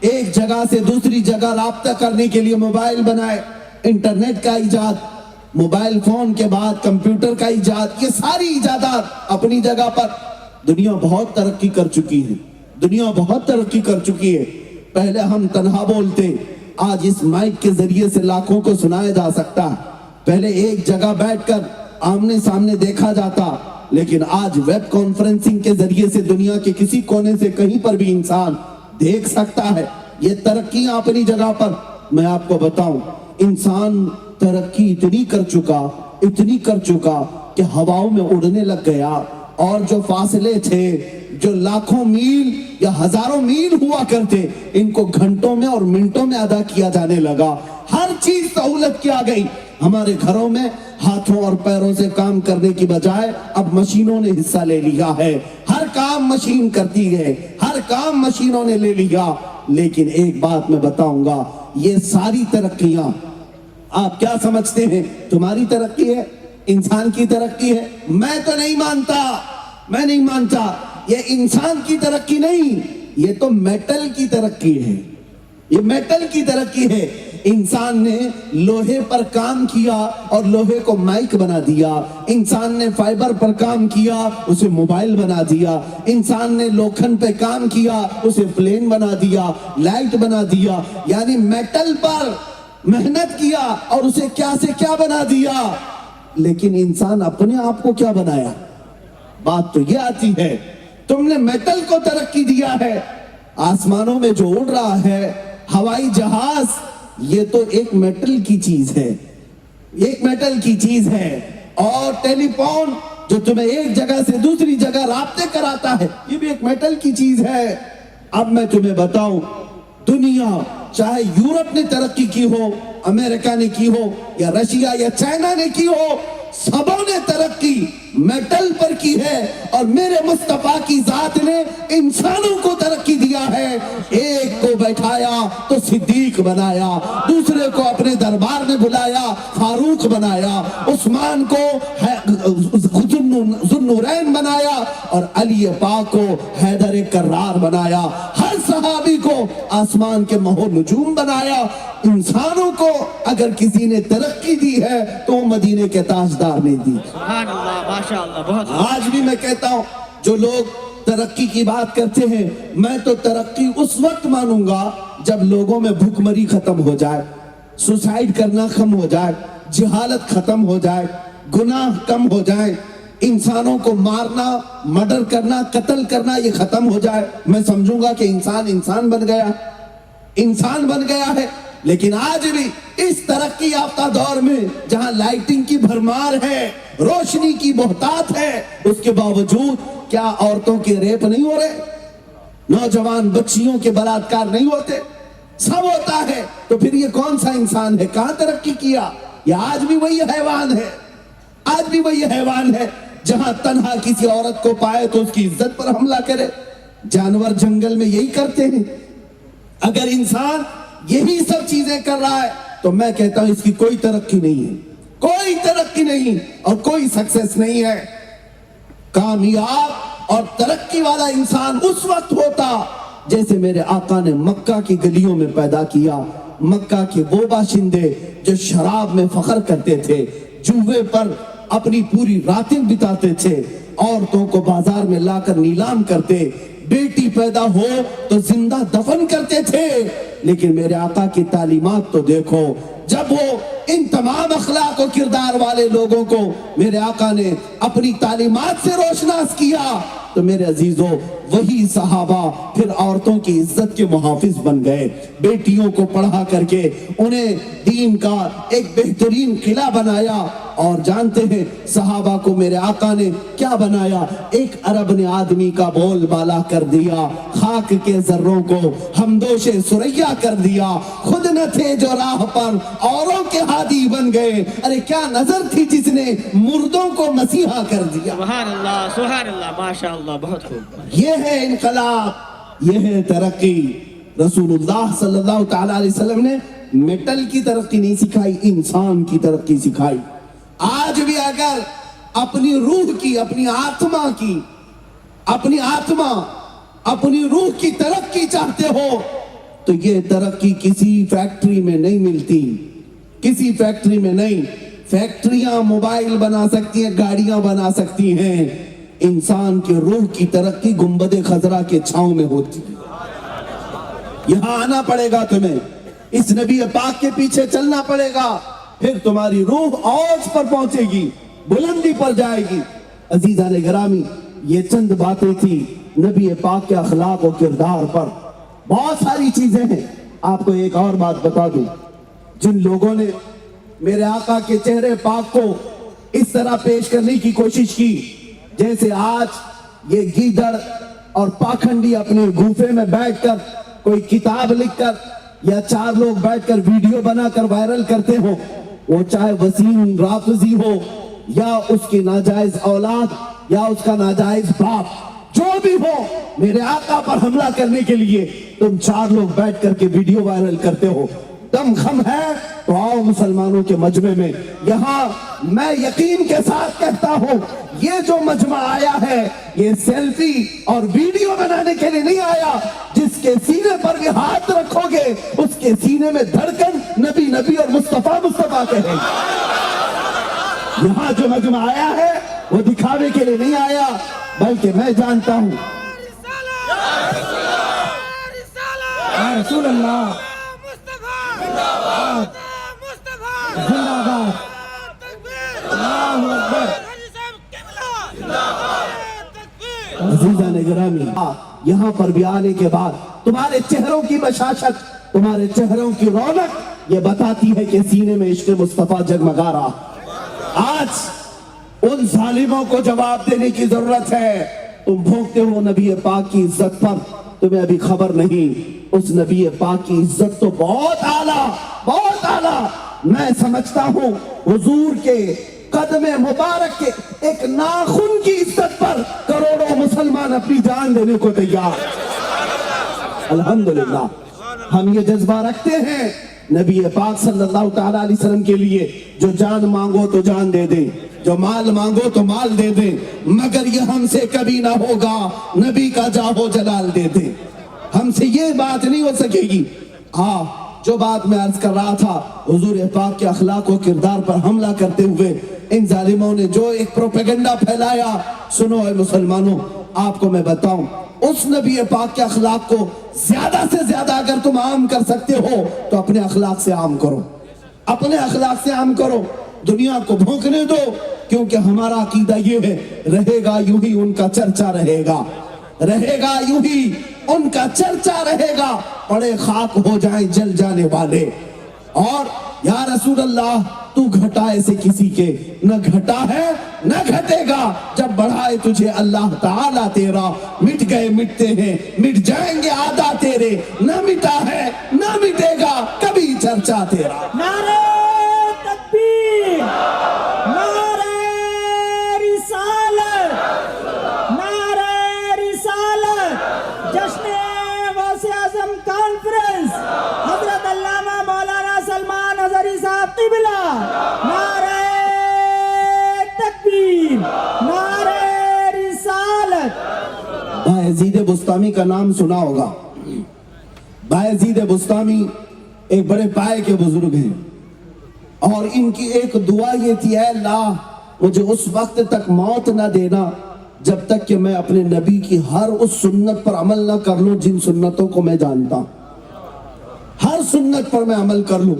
ایک جگہ سے دوسری جگہ رابطہ کرنے کے لیے موبائل بنائے، انٹرنیٹ کا ایجاد، موبائل فون کے بعد کمپیوٹر کا ایجاد، یہ ساری ایجادات اپنی جگہ پر دنیا بہت ترقی کر چکی ہے، دنیا بہت ترقی کر چکی ہے۔ پہلے ہم تنہا بولتے، آج اس مائک کے ذریعے سے لاکھوں کو سنایا جا سکتا ہے، پہلے ایک جگہ بیٹھ کر آمنے سامنے دیکھا جاتا، لیکن آج ویب کانفرنسنگ کے ذریعے سے دنیا کے کسی کونے سے کہیں پر بھی انسان دیکھ سکتا ہے۔ یہ ترقیاں اپنی جگہ پر، میں آپ کو بتاؤں انسان ترقی اتنی کر چکا کہ ہواؤں میں اڑنے لگ گیا، اور جو فاصلے تھے جو لاکھوں میل یا ہزاروں میل ہوا کرتے، ان کو گھنٹوں میں اور منٹوں میں ادا کیا جانے لگا۔ ہر چیز سہولت کی آ گئی، ہمارے گھروں میں ہاتھوں اور پیروں سے کام کرنے کی بجائے اب مشینوں نے حصہ لے لیا ہے، ہر کام مشین کرتی ہے، ہر کام مشینوں نے لے لیا۔ لیکن ایک بات میں بتاؤں گا، یہ ساری ترقیاں آپ کیا سمجھتے ہیں تمہاری ترقی ہے، انسان کی ترقی ہے؟ میں تو نہیں مانتا، میں نہیں مانتا، یہ انسان کی ترقی نہیں، یہ تو میٹل کی ترقی ہے، یہ میٹل کی ترقی ہے۔ انسان نے لوہے پر کام کیا اور لوہے کو مائک بنا دیا، انسان نے فائبر پر کام کیا، اسے موبائل بنا دیا، انسان نے لوکھن پہ کام کیا، اسے پلین بنا دیا، لائٹ بنا دیا، یعنی میٹل پر محنت کیا اور اسے کیا سے کیا بنا دیا۔ لیکن انسان اپنے آپ کو کیا بنایا؟ بات تو یہ آتی ہے، تم نے میٹل کو ترقی دیا ہے، آسمانوں میں جو اڑ رہا ہے ہوائی جہاز، یہ تو ایک میٹل کی چیز ہے، ایک میٹل کی چیز ہے، اور ٹیلی فون جو تمہیں ایک جگہ سے دوسری جگہ رابطے کراتا ہے، یہ بھی ایک میٹل کی چیز ہے۔ اب میں تمہیں بتاؤں، دنیا چاہے یورپ نے ترقی کی ہو، امریکہ نے کی ہو، یا رشیا یا چائنا نے کی ہو، سبوں نے ترقی میٹل پر کی ہے، اور میرے مصطفیٰ کی ذات نے انسانوں کو ترقی دیا ہے۔ ایک کو بیٹھایا تو صدیق بنایا، دوسرے کو اپنے دربار میں بلایا فاروق بنایا، عثمان کو ذوالنورین بنایا، اور علی پاک کو حیدر کرار بنایا، ہر صحابی کو آسمان کے مہر نجوم بنایا۔ انسانوں کو اگر کسی نے ترقی دی ہے تو وہ مدینے کے تاجدار نے دی۔ سبحان اللہ، ماشاءاللہ، بہت آج بھی میں کہتا ہوں، جو لوگ ترقی کی بات کرتے ہیں، میں تو ترقی اس وقت مانوں گا جب لوگوں میں بھوک مری ختم ہو جائے، سوسائیڈ کرنا کم ہو جائے، جہالت ختم ہو جائے، گناہ کم ہو جائے، انسانوں کو مارنا، مرڈر کرنا، قتل کرنا یہ ختم ہو جائے، میں سمجھوں گا کہ انسان بن گیا، انسان بن گیا ہے۔ لیکن آج بھی اس ترقی یافتہ دور میں جہاں لائٹنگ کی بھرمار ہے، روشنی کی بہتات ہے، اس کے باوجود کیا عورتوں کے ریپ نہیں ہو رہے؟ نوجوان بچیوں کے بلاತ್ಕಾರ نہیں ہوتے؟ سب ہوتا ہے، تو پھر یہ کون سا انسان ہے؟ کہاں ترقی کیا؟ یہ آج بھی وہی حیوان ہے، آج بھی وہی حیوان ہے، جہاں تنہا کسی عورت کو پائے تو اس کی عزت پر حملہ کرے۔ جانور جنگل میں یہی کرتے ہیں۔ اگر انسان یہی سب چیزیں کر رہا ہے تو میں کہتا ہوں اس کی کوئی ترقی نہیں ہے، کوئی ترقی نہیں اور کوئی سکسیس نہیں ہے۔ کامیاب اور ترقی والا انسان اس وقت ہوتا جیسے میرے آقا نے مکہ کی گلیوں میں پیدا کیا۔ مکہ کے وہ باشندے جو شراب میں فخر کرتے تھے، جوے پر اپنی پوری راتیں بتاتے تھے، عورتوں کو بازار میں لا کر نیلام کرتے، بیٹی پیدا ہو تو زندہ دفن کرتے تھے، لیکن میرے آقا کی تعلیمات تو دیکھو، جب وہ ان تمام اخلاق و کردار والے لوگوں کو میرے آقا نے اپنی تعلیمات سے روشناس کیا تو میرے عزیزوں وہی صحابہ پھر عورتوں کی عزت کے محافظ بن گئے، بیٹیوں کو پڑھا کر کے انہیں دین کا ایک بہترین قلعہ بنایا، اور جانتے ہیں صحابہ کو میرے آقا نے کیا بنایا؟ ایک عرب نے آدمی کا بول بالا کر دیا، خاک کے ذروں کو ہمدوش سریا کر دیا، خود نہ تھے جو راہ پر اوروں کے ہادی بن گئے، ارے کیا نظر تھی جس نے مردوں کو مسیحا کر دیا۔ سبحان اللہ ماشاء اللہ، بہت خوب۔ یہ ہے انقلاب، یہ ہے ترقی۔ رسول اللہ صلی اللہ تعالیٰ علیہ وسلم نے میٹل کی ترقی نہیں سکھائی، انسان کی ترقی سکھائی۔ آج بھی اگر اپنی روح کی، اپنی آتما کی، اپنی روح کی ترقی چاہتے ہو تو یہ ترقی کسی فیکٹری میں نہیں ملتی، کسی فیکٹری میں نہیں۔ فیکٹریاں موبائل بنا سکتی ہیں، گاڑیاں بنا سکتی ہیں، انسان کے روح کی ترقی گنبد خضرا کے چھاؤں میں ہوتی ہے۔ یہاں آنا پڑے گا تمہیں، اس نبی پاک کے پیچھے چلنا پڑے گا، پھر تمہاری روح اوج پر پہنچے گی، بلندی پر جائے گی۔ عزیزان گرامی، یہ چند باتیں تھی نبی پاک کے اخلاق و کردار پر۔ بہت ساری چیزیں ہیں، آپ کو ایک اور بات بتا دوں، جن لوگوں نے میرے آقا کے چہرے پاک کو اس طرح پیش کرنے کی کوشش کی جیسے آج یہ گیدڑ اور پاکھنڈی اپنے گوفے میں بیٹھ کر کوئی کتاب لکھ کر یا چار لوگ بیٹھ کر ویڈیو بنا کر وائرل کرتے ہو، وہ چاہے وسیم رافضی ہو یا اس کی ناجائز اولاد یا اس کا ناجائز باپ، جو بھی ہو، میرے آقا پر حملہ کرنے کے لیے تم چار لوگ بیٹھ کر کے ویڈیو وائرل کرتے ہو۔ دم خم ہے تو آؤ مسلمانوں کے مجمع میں۔ یہاں میں یقین کے ساتھ کہتا ہوں، یہ جو مجمع آیا ہے یہ سیلفی اور ویڈیو بنانے کے لیے نہیں آیا۔ جس کے سینے پر بھی ہاتھ رکھو گے اس کے سینے میں دھڑکن نبی نبی اور مصطفیٰ مصطفیٰ کہے۔ یہاں جو مجمع آیا ہے وہ دکھاوے کے لیے نہیں آیا، بلکہ میں جانتا ہوں رسول اللہ عزیزان گرامی، یہاں پر بھی آنے کے بعد تمہارے چہروں کی بشاشت، تمہارے چہروں کی رونق یہ بتاتی ہے کہ سینے میں عشق مصطفیٰ جگمگا رہا۔ آج ان ظالموں کو جواب دینے کی ضرورت ہے۔ تم بھونکتے ہو نبی پاک کی عزت پر، تمہیں ابھی خبر نہیں اس نبی پاک کی عزت تو بہت اعلیٰ، بہت اعلیٰ۔ میں سمجھتا ہوں حضور کے قدم مبارک کے ایک ناخن کی عزت پر کروڑوں مسلمان اپنی جان دینے کو تیار۔ الحمدللہ ہم یہ جذبہ رکھتے ہیں نبی پاک صلی اللہ تعالیٰ علیہ وسلم کے لیے، جو جان مانگو تو جان دے دیں، جو مال مانگو تو مال دے دیں، مگر یہ ہم سے کبھی نہ ہوگا نبی کا جاہو جلال دے دیں۔ ہم سے یہ بات نہیں ہو سکے گی۔ جو بات میں عرض کر رہا تھا، حضور پاک کے اخلاق و کردار پر حملہ کرتے ہوئے ان ظالموں نے جو ایک پروپیگنڈا پھیلایا، سنو اے مسلمانوں، آپ کو میں بتاؤں، اس نبی پاک کے اخلاق کو زیادہ سے زیادہ اگر تم عام کر سکتے ہو تو اپنے اخلاق سے عام کرو، اپنے اخلاق سے عام کرو، دنیا کو بھونکنے دو، کیونکہ ہمارا عقیدہ یہ ہے، رہے گا یوں ہی ان کا چرچا رہے گا، رہے گا یوں ہی ان کا چرچا رہے گا، پڑے خاک ہو جائیں جل جانے والے۔ اور یا رسول اللہ تو گھٹائے سے کسی کے نہ گھٹا ہے نہ گھٹے گا، جب بڑھائے تجھے اللہ تعالیٰ تیرا، مٹ گئے مٹتے ہیں مٹ جائیں گے آدھا تیرے، نہ مٹا ہے نہ مٹے گا کبھی چرچا تیرا۔ نعرہ تکبیر، نعرہ رسالت، نعرہ رسالت، جشن غوث اعظم کانفرنس، حضرت علامہ مولانا سلمان اظہری صاحب قبلہ، نعرہ تکبیر، نعرہ رسالت۔ بایزید بستامی کا نام سنا ہوگا۔ بایزید بستامی ایک بڑے پائے کے بزرگ ہیں، اور ان کی ایک دعا یہ تھی، اے اللہ مجھے اس وقت تک موت نہ دینا جب تک کہ میں اپنے نبی کی ہر اس سنت پر عمل نہ کر لوں جن سنتوں کو میں جانتا ہوں، ہر سنت پر میں عمل کر لوں۔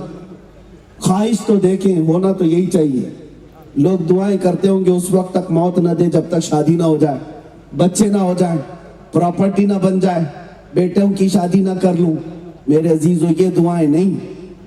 خواہش تو دیکھیں، ہونا تو یہی چاہیے۔ لوگ دعائیں کرتے ہوں گے اس وقت تک موت نہ دے جب تک شادی نہ ہو جائے، بچے نہ ہو جائیں، پراپرٹی نہ بن جائے، بیٹوں کی شادی نہ کر لوں۔ میرے عزیزو، یہ دعائیں نہیں،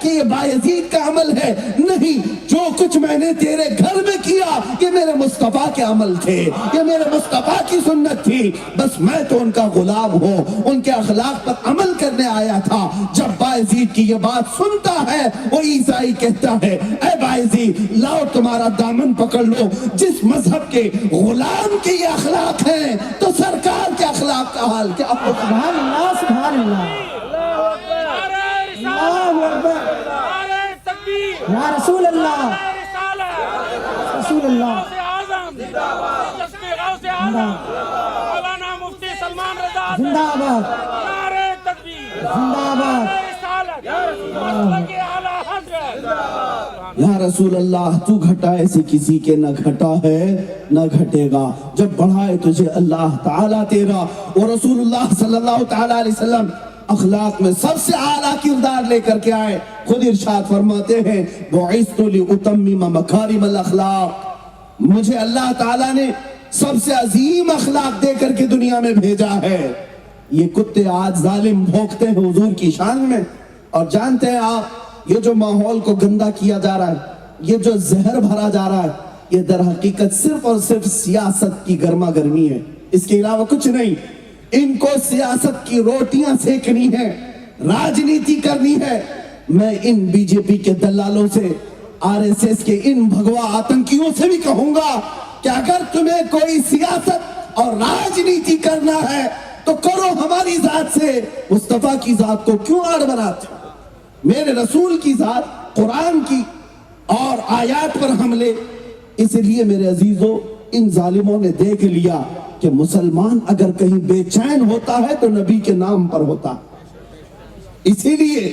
کہ یہ بایزید کا عمل ہے. نہیں, جو کچھ میں نے تیرے گھر میں کیا یہ میرے مصطفیٰ کے عمل تھے, یہ میرے مصطفیٰ کی سنت تھی. بس میں تو ان کا غلام ہوں, ان کے اخلاق پر عمل کرنے آیا تھا. جب بایزید کی یہ بات سنتا ہے وہ عیسائی کہتا ہے, اے بایزید لاؤ تمہارا دامن پکڑ لو, جس مذہب کے غلام کے یہ اخلاق ہیں تو سرکار کے اخلاق کا حال کیا ہوگا. سبحان اللہ, سبحان اللہ, اللہ اکبر, یا رسول اللہ, رسول اللہ, زندہ آباد, زندہ آباد. یا رسول اللہ تو گھٹائے سے کسی کے نہ گھٹا ہے نہ گھٹے گا, جب بڑھائے تجھے اللہ تعالیٰ تیرا. اور رسول اللہ صلی اللہ تعالیٰ علیہ وسلم اخلاق میں سب سے اعلیٰ کردار لے کر کے آئے. خود ارشاد فرماتے ہیں, بعثت لأتمم مکارم الاخلاق, مجھے اللہ تعالیٰ نے سب سے عظیم اخلاق دے کر کے دنیا میں بھیجا ہے. یہ کتے آج ظالم بھونکتے ہیں حضور کی شان میں, اور جانتے ہیں آپ یہ جو ماحول کو گندا کیا جا رہا ہے, یہ جو زہر بھرا جا رہا ہے, یہ در حقیقت صرف اور صرف سیاست کی گرما گرمی ہے, اس کے علاوہ کچھ نہیں. ان کو سیاست کی روٹیاں سیکھنی ہے, راجنیتی کرنی ہے. میں ان بی جے پی کے دلالوں سے, آر ایس ایس کے ان بھگوا آتنکیوں سے بھی کہوں گا کہ اگر تمہیں کوئی سیاست اور راجنیتی کرنا ہے تو کرو ہماری ذات سے, مصطفیٰ کی ذات کو کیوں آڑ بناتے ہو. میرے رسول کی ذات, قرآن کی اور آیات پر حملے. اس لیے میرے عزیزوں, ان ظالموں نے دیکھ لیا کہ مسلمان اگر کہیں بے چین ہوتا ہے تو نبی کے نام پر ہوتا. اسی لیے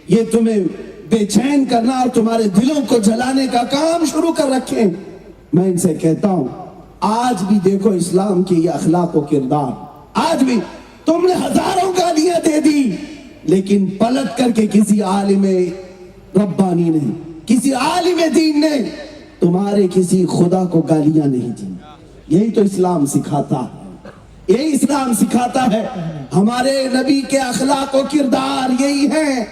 یہ تمہیں بے چین کرنا اور تمہارے دلوں کو جلانے کا کام شروع کر رکھیں. میں ان سے کہتا ہوں, آج بھی دیکھو اسلام کے یہ اخلاق و کردار. آج بھی تم نے ہزاروں گالیاں دے دی, لیکن پلٹ کر کے کسی عالم ربانی نے, کسی عالم دین نے تمہارے کسی خدا کو گالیاں نہیں دی. یہی تو اسلام سکھاتا ہے, یہی اسلام سکھاتا ہے. ہمارے نبی کے اخلاق و کردار یہی ہیں.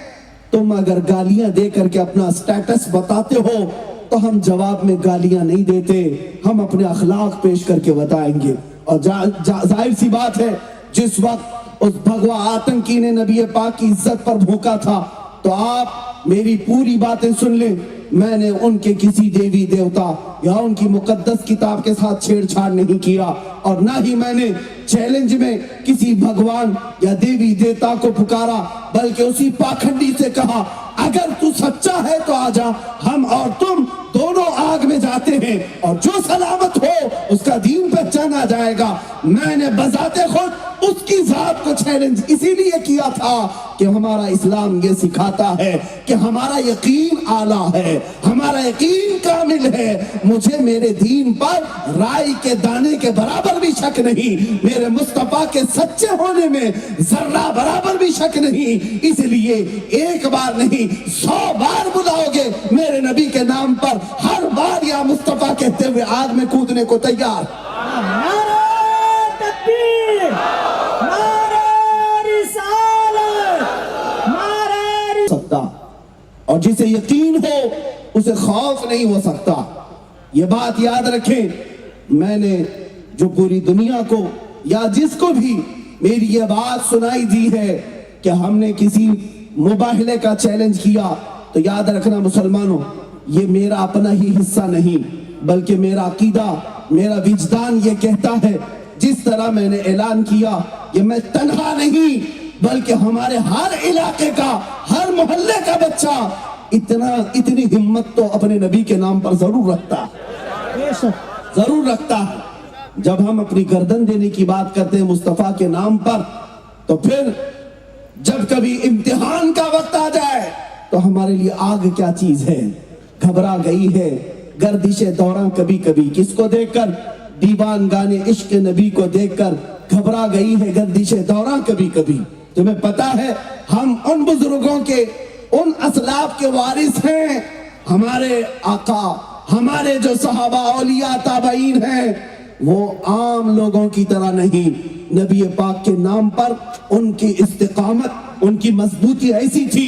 تم اگر گالیاں دے کر کے اپنا سٹیٹس بتاتے ہو تو ہم جواب میں گالیاں نہیں دیتے, ہم اپنے اخلاق پیش کر کے بتائیں گے. اور ظاہر سی بات ہے, جس وقت اس بھگوا آتنکی نے نبی پاک کی عزت پر بھونکا تھا تو آپ میری پوری باتیں سن لیں. میں نے ان کے کسی دیوی دیوتا یا ان کی مقدس کتاب کے ساتھ چھیڑ چھاڑ نہیں کیا, اور نہ ہی میں نے چیلنج میں کسی بھگوان یا دیوی دیوتا کو پکارا, بلکہ اسی پاکھنڈی سے کہا اگر تو سچا ہے تو آجا, ہم اور تم دونوں آگ میں جاتے ہیں, اور جو سلامت ہو اس کا دین پہچانا جائے گا. میں نے بذات خود اس کی ذات کو چیلنج اسی لیے کیا تھا کہ ہمارا اسلام یہ سکھاتا ہے کہ ہمارا یقین اعلیٰ ہے, ہمارا یقین کامل ہے. مجھے میرے دین پر رائی کے دانے کے برابر بھی شک نہیں, میرے مصطفیٰ کے سچے ہونے میں ذرہ برابر بھی شک نہیں. اس لیے ایک بار نہیں 100 بار بلاؤ گے میرے نبی کے نام پر, ہر بار یا مصطفیٰ کہتے ہوئے آگ میں کودنے کو تیار. نعرہ تکبیر, نعرہ رسالت, نعرہ سکتا, اور جسے یقین ہو اسے خوف نہیں ہو سکتا. یہ بات یاد رکھیں. میں نے جو پوری دنیا کو یا جس کو بھی میری یہ بات سنائی دی ہے کہ ہم نے کسی مباہلے کا چیلنج کیا, تو یاد رکھنا مسلمانوں, یہ میرا اپنا ہی حصہ نہیں, بلکہ میرا عقیدہ, میرا وجدان یہ کہتا ہے جس طرح میں نے اعلان کیا کہ میں تنہا نہیں بلکہ ہمارے ہر علاقے کا, ہر محلے کا بچہ اتنی ہمت تو اپنے نبی کے نام پر ضرور رکھتا ہے, ضرور رکھتا ہے. جب ہم اپنی گردن دینے کی بات کرتے ہیں مصطفیٰ کے نام پر, تو پھر جب کبھی امتحان کا وقت آ جائے تو ہمارے لیے آگ کیا چیز ہے. گھبرا گئی ہے گردش دوراں کبھی کبھی, کس کو دیکھ کر؟ دیوان گانے عشق نبی کو دیکھ کر گھبرا گئی ہے گردش دوراں کبھی کبھی. تمہیں پتا ہے ہم ان بزرگوں کے, ان اسلاف کے وارث ہیں. ہمارے آقا, ہمارے جو صحابہ اولیاء تابعین ہیں وہ عام لوگوں کی طرح نہیں. نبی پاک کے نام پر ان کی استقامت, ان کی مضبوطی ایسی تھی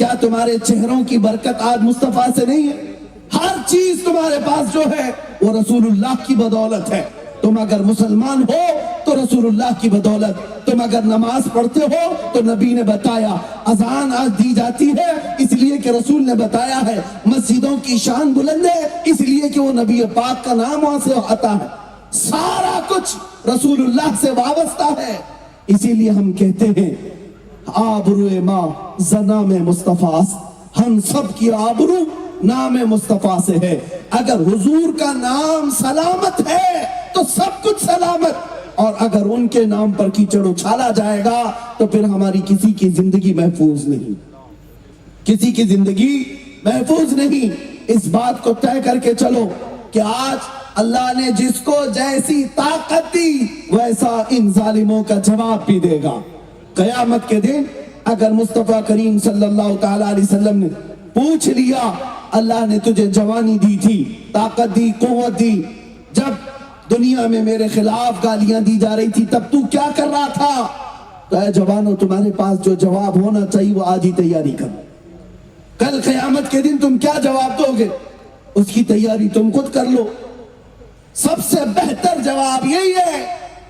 کیا تمہارے چہروں کی برکت آج مصطفیٰ سے نہیں ہے؟ ہر چیز تمہارے پاس جو ہے وہ رسول اللہ کی بدولت ہے. تم اگر مسلمان ہو تو رسول اللہ کی بدولت. تم اگر نماز پڑھتے ہو تو نبی نے بتایا. اذان آج دی جاتی ہے اس لیے کہ رسول نے بتایا ہے. مسجدوں کی شان بلند ہے اس لیے کہ وہ نبی پاک کا نام وہاں سے آتا ہے. سارا کچھ رسول اللہ سے وابستہ ہے. اسی لیے ہم کہتے ہیں آبرو ماں زنام مصطفیٰ، ہم سب کی آبرو نام مصطفیٰ سے ہے. اگر حضور کا نام سلامت ہے تو سب کچھ سلامت، اور اگر ان کے نام پر کیچڑ اچھالا جائے گا تو پھر ہماری کسی کی زندگی محفوظ نہیں، کسی کی زندگی محفوظ نہیں. اس بات کو طے کر کے چلو کہ آج اللہ نے جس کو جیسی طاقت دی ویسا ان ظالموں کا جواب بھی دے گا. قیامت کے دن اگر مصطفیٰ کریم صلی اللہ تعالی علیہ وسلم نے پوچھ لیا اللہ نے تجھے جوانی دی تھی، طاقت دی، قوت دی، جب دنیا میں میرے خلاف گالیاں دی جا رہی تھی تب تو کیا کر رہا تھا؟ تو اے جوانوں تمہارے پاس جو جواب ہونا چاہیے وہ آج ہی تیاری کرو. کل قیامت کے دن تم کیا جواب دو گے اس کی تیاری تم خود کر لو. سب سے بہتر جواب یہی ہے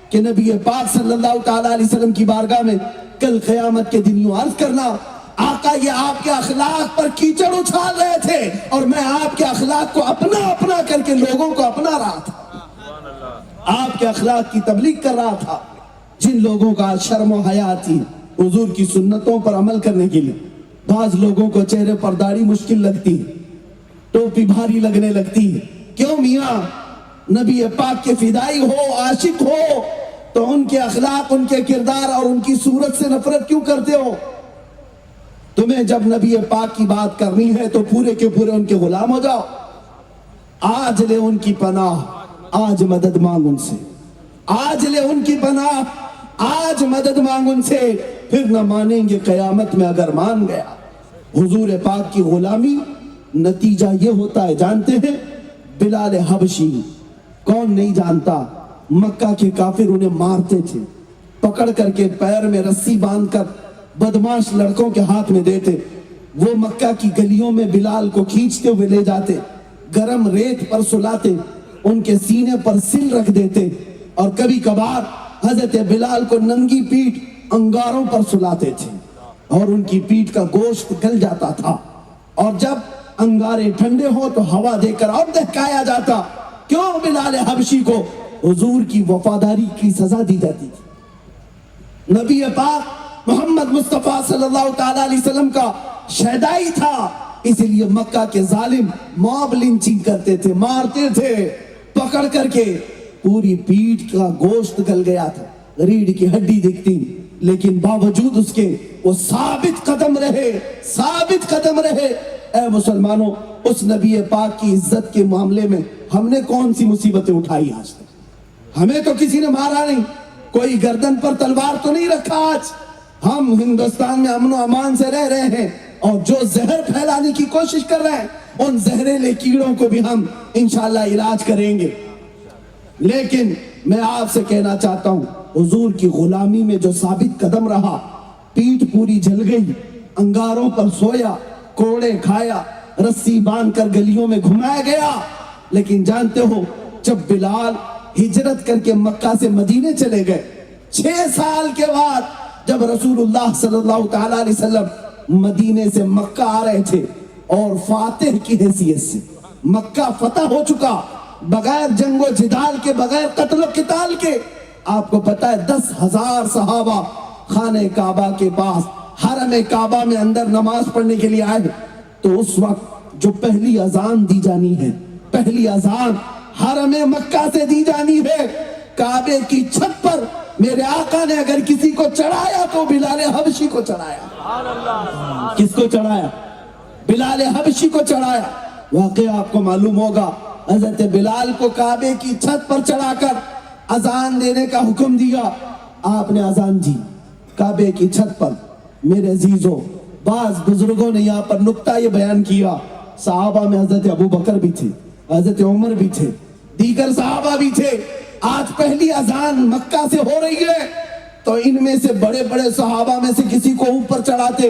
کہ نبی پاک صلی اللہ تعالی علیہ وسلم کی بارگاہ میں کل قیامت کے دن یوں عرض کرنا آقا یہ آپ کے اخلاق پر کیچڑ اچھال رہے تھے اور میں آپ کے اخلاق کو اپنا کر کے لوگوں کو اپنا رہا تھا، آپ کے اخلاق کی تبلیغ کر رہا تھا. جن لوگوں کا شرم و حیا تھی حضور کی سنتوں پر عمل کرنے کے لیے، بعض لوگوں کو چہرے پر داڑھی مشکل لگتی ہے، ٹوپی بھاری لگنے لگتی ہے. کیوں میاں؟ نبی پاک کے فدائی ہو، عاشق ہو تو ان کے اخلاق، ان کے کردار اور ان کی صورت سے نفرت کیوں کرتے ہو؟ تمہیں جب نبی پاک کی بات کرنی ہے تو پورے کے پورے ان کے غلام ہو جاؤ. آج لے ان کی پناہ، آج مدد مانگ ان سے، آج لے ان کی پناہ، آج مدد مانگ ان سے. پھر نہ مانیں گے قیامت میں اگر مان گیا. حضور پاک کی غلامی نتیجہ یہ ہوتا ہے جانتے ہیں؟ بلال حبشی، کون نہیں جانتا، مکہ کے کافر انہیں مارتے تھے، پکڑ کر کے پیر میں رسی باندھ کر بدماش لڑکوں کے ہاتھ میں دیتے. وہ مکہ کی گلیوں میں بلال کو کھینچتے ہوئے لے جاتے، گرم ریت پر سلاتے، ان کے سینے پر سل رکھ دیتے اور کبھی کبھار حضرت بلال کو ننگی پیٹھ انگاروں پر سلاتے تھے اور ان کی پیٹھ کا گوشت گل جاتا تھا اور جب انگارے ٹھنڈے ہو تو ہوا دے کر اور دہکایا جاتا. کیوں؟ بلال حبشی کو حضور کی وفاداری کی سزا دی جاتی تھی. نبی پاک محمد مصطفیٰ صلی اللہ تعالی علیہ وسلم کا شہدائی تھا، اس لیے مکہ کے ظالم موب لنچنگ کرتے تھے، مارتے تھے پکڑ کر کے. پوری پیٹھ کا گوشت گل گیا تھا، ریڑھ کی ہڈی دکھتی، لیکن باوجود اس کے وہ ثابت قدم رہے، ثابت قدم رہے. اے مسلمانوں، اس نبی پاک کی عزت کے معاملے میں ہم نے کون سی مصیبتیں اٹھائی آج تک؟ ہمیں تو کسی نے مارا نہیں، کوئی گردن پر تلوار تو نہیں رکھا. آج ہم ہندوستان میں امن و امان سے رہ رہے ہیں اور جو زہر پھیلانے کی کوشش کر رہے ہیں ان زہریلے کیڑوں کو بھی ہم انشاءاللہ علاج کریں گے. لیکن میں آپ سے کہنا چاہتا ہوں حضور کی غلامی میں جو ثابت قدم رہا، پیٹھ پوری جل گئی، انگاروں پر سویا، کوڑے کھایا، رسی باندھ کر گلیوں میں گھمایا گیا. لیکن جانتے ہو جب بلال ہجرت کر کے مکہ سے مدینے چلے گئے 6 سال کے بعد، جب رسول اللہ صلی اللہ تعالی علیہ وسلم مدینے سے مکہ آ رہے تھے اور فاتح کی حیثیت سے مکہ فتح ہو چکا، بغیر جنگ و جدال کے، بغیر قتل و قتال کے. آپ کو پتا ہے 10,000 صحابہ خانہ کعبہ کے پاس حرم کعبہ میں اندر نماز پڑھنے کے لیے آئے. تو اس وقت جو پہلی اذان دی جانی ہے، پہلی اذان حرم مکہ سے دی جانی ہے، کعبے کی چھت پر میرے آقا نے اگر کسی کو چڑھایا تو بلال حبشی کو چڑھایا. کس کو چڑھایا؟ بلال حبشی کو چڑھایا. واقعہ آپ کو معلوم ہوگا، حضرت بلال کو کعبے کی چھت پر چڑھا کر اذان دینے کا حکم دیا. آپ نے اذان دی کعبے کی چھت پر. میرے عزیزوں، بعض بزرگوں نے یہاں پر نکتہ یہ بیان کیا، صحابہ میں حضرت ابو بکر بھی تھے، حضرت عمر بھی تھے، دیگر صحابہ بھی تھے. آج پہلی اذان مکہ سے ہو رہی ہے تو ان میں سے بڑے بڑے صحابہ میں سے کسی کو اوپر چڑھاتے،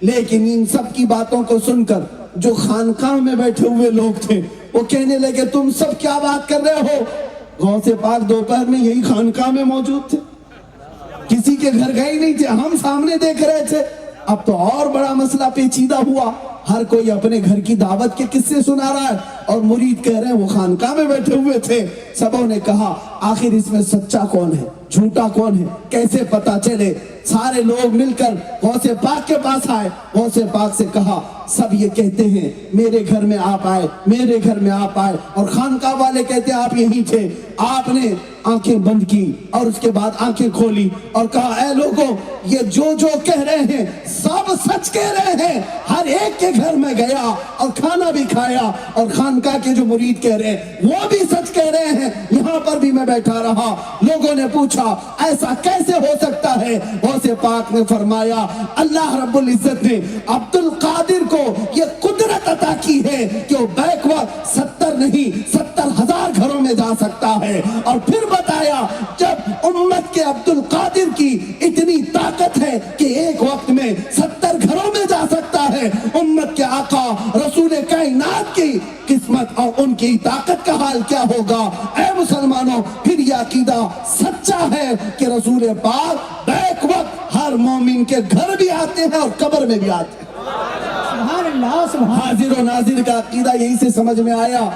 لیکن ان سب کی باتوں کو سن کر جو خانقاہ میں بیٹھے ہوئے لوگ تھے وہ کہنے لگے تم سب کیا بات کر رہے ہو؟ غوث پاک دوپہر میں یہی خانقاہ میں موجود تھے، کسی کے گھر گئے نہیں تھے، ہم سامنے دیکھ رہے تھے۔ اب تو اور بڑا مسئلہ پیچیدہ ہوا، ہر کوئی اپنے گھر کی دعوت کے قصے سنا رہا ہے اور مرید کہہ رہے ہیں وہ خانقاہ میں بیٹھے ہوئے تھے۔ سبوں نے کہا آخر اس میں سچا کون ہے، جھوٹا کون ہے، کیسے پتا چلے؟ سارے لوگ مل کر غوث پاک کے پاس آئے، غوث پاک سے کہا سب یہ کہتے ہیں میرے گھر میں آپ آئے، میرے گھر میں آپ آئے، اور خانقاہ والے کہتے ہیں آپ یہیں تھے۔ آپ نے آنکھیں بند کی اور اس کے بعد آنکھیں کھولی اور کہا اے لوگوں، یہ جو کہہ رہے ہیں سب سچ کہہ رہے ہیں، ہر ایک کے گھر میں گیا اور کھانا بھی کھایا، اور خانقاہ کے جو مرید کہہ رہے ہیں وہ بھی سچ کہہ رہے ہیں، یہاں پر بھی میں بیٹھا رہا۔ لوگوں نے پوچھا ایسا کیسے ہو سکتا ہے؟ غوث پاک نے فرمایا اللہ رب العزت نے عبد القادر کو یہ قدرت عطا کی ہے کہ وہ بیک وقت 70 نہیں 70,000 گھروں میں جا سکتا ہے، اور پھر بتایا جب امت کے عبد القادر کی اتنی طاقت ہے کہ ایک وقت میں 70 گھروں میں جا سکتا ہے، امت کے آقا رسول کائنات کی قسمت اور ان کی طاقت کا حال کیا ہوگا؟ اے مسلمانوں، پھر یہ عقیدہ سچا ہے کہ رسول پاک بیک وقت ہر مومن کے گھر بھی آتے ہیں اور قبر میں بھی آتے ہیں۔ سبحان اللہ، سبحان اللہ۔ حاضر و ناظر کا عقیدہ یہی سے سمجھ میں آیا۔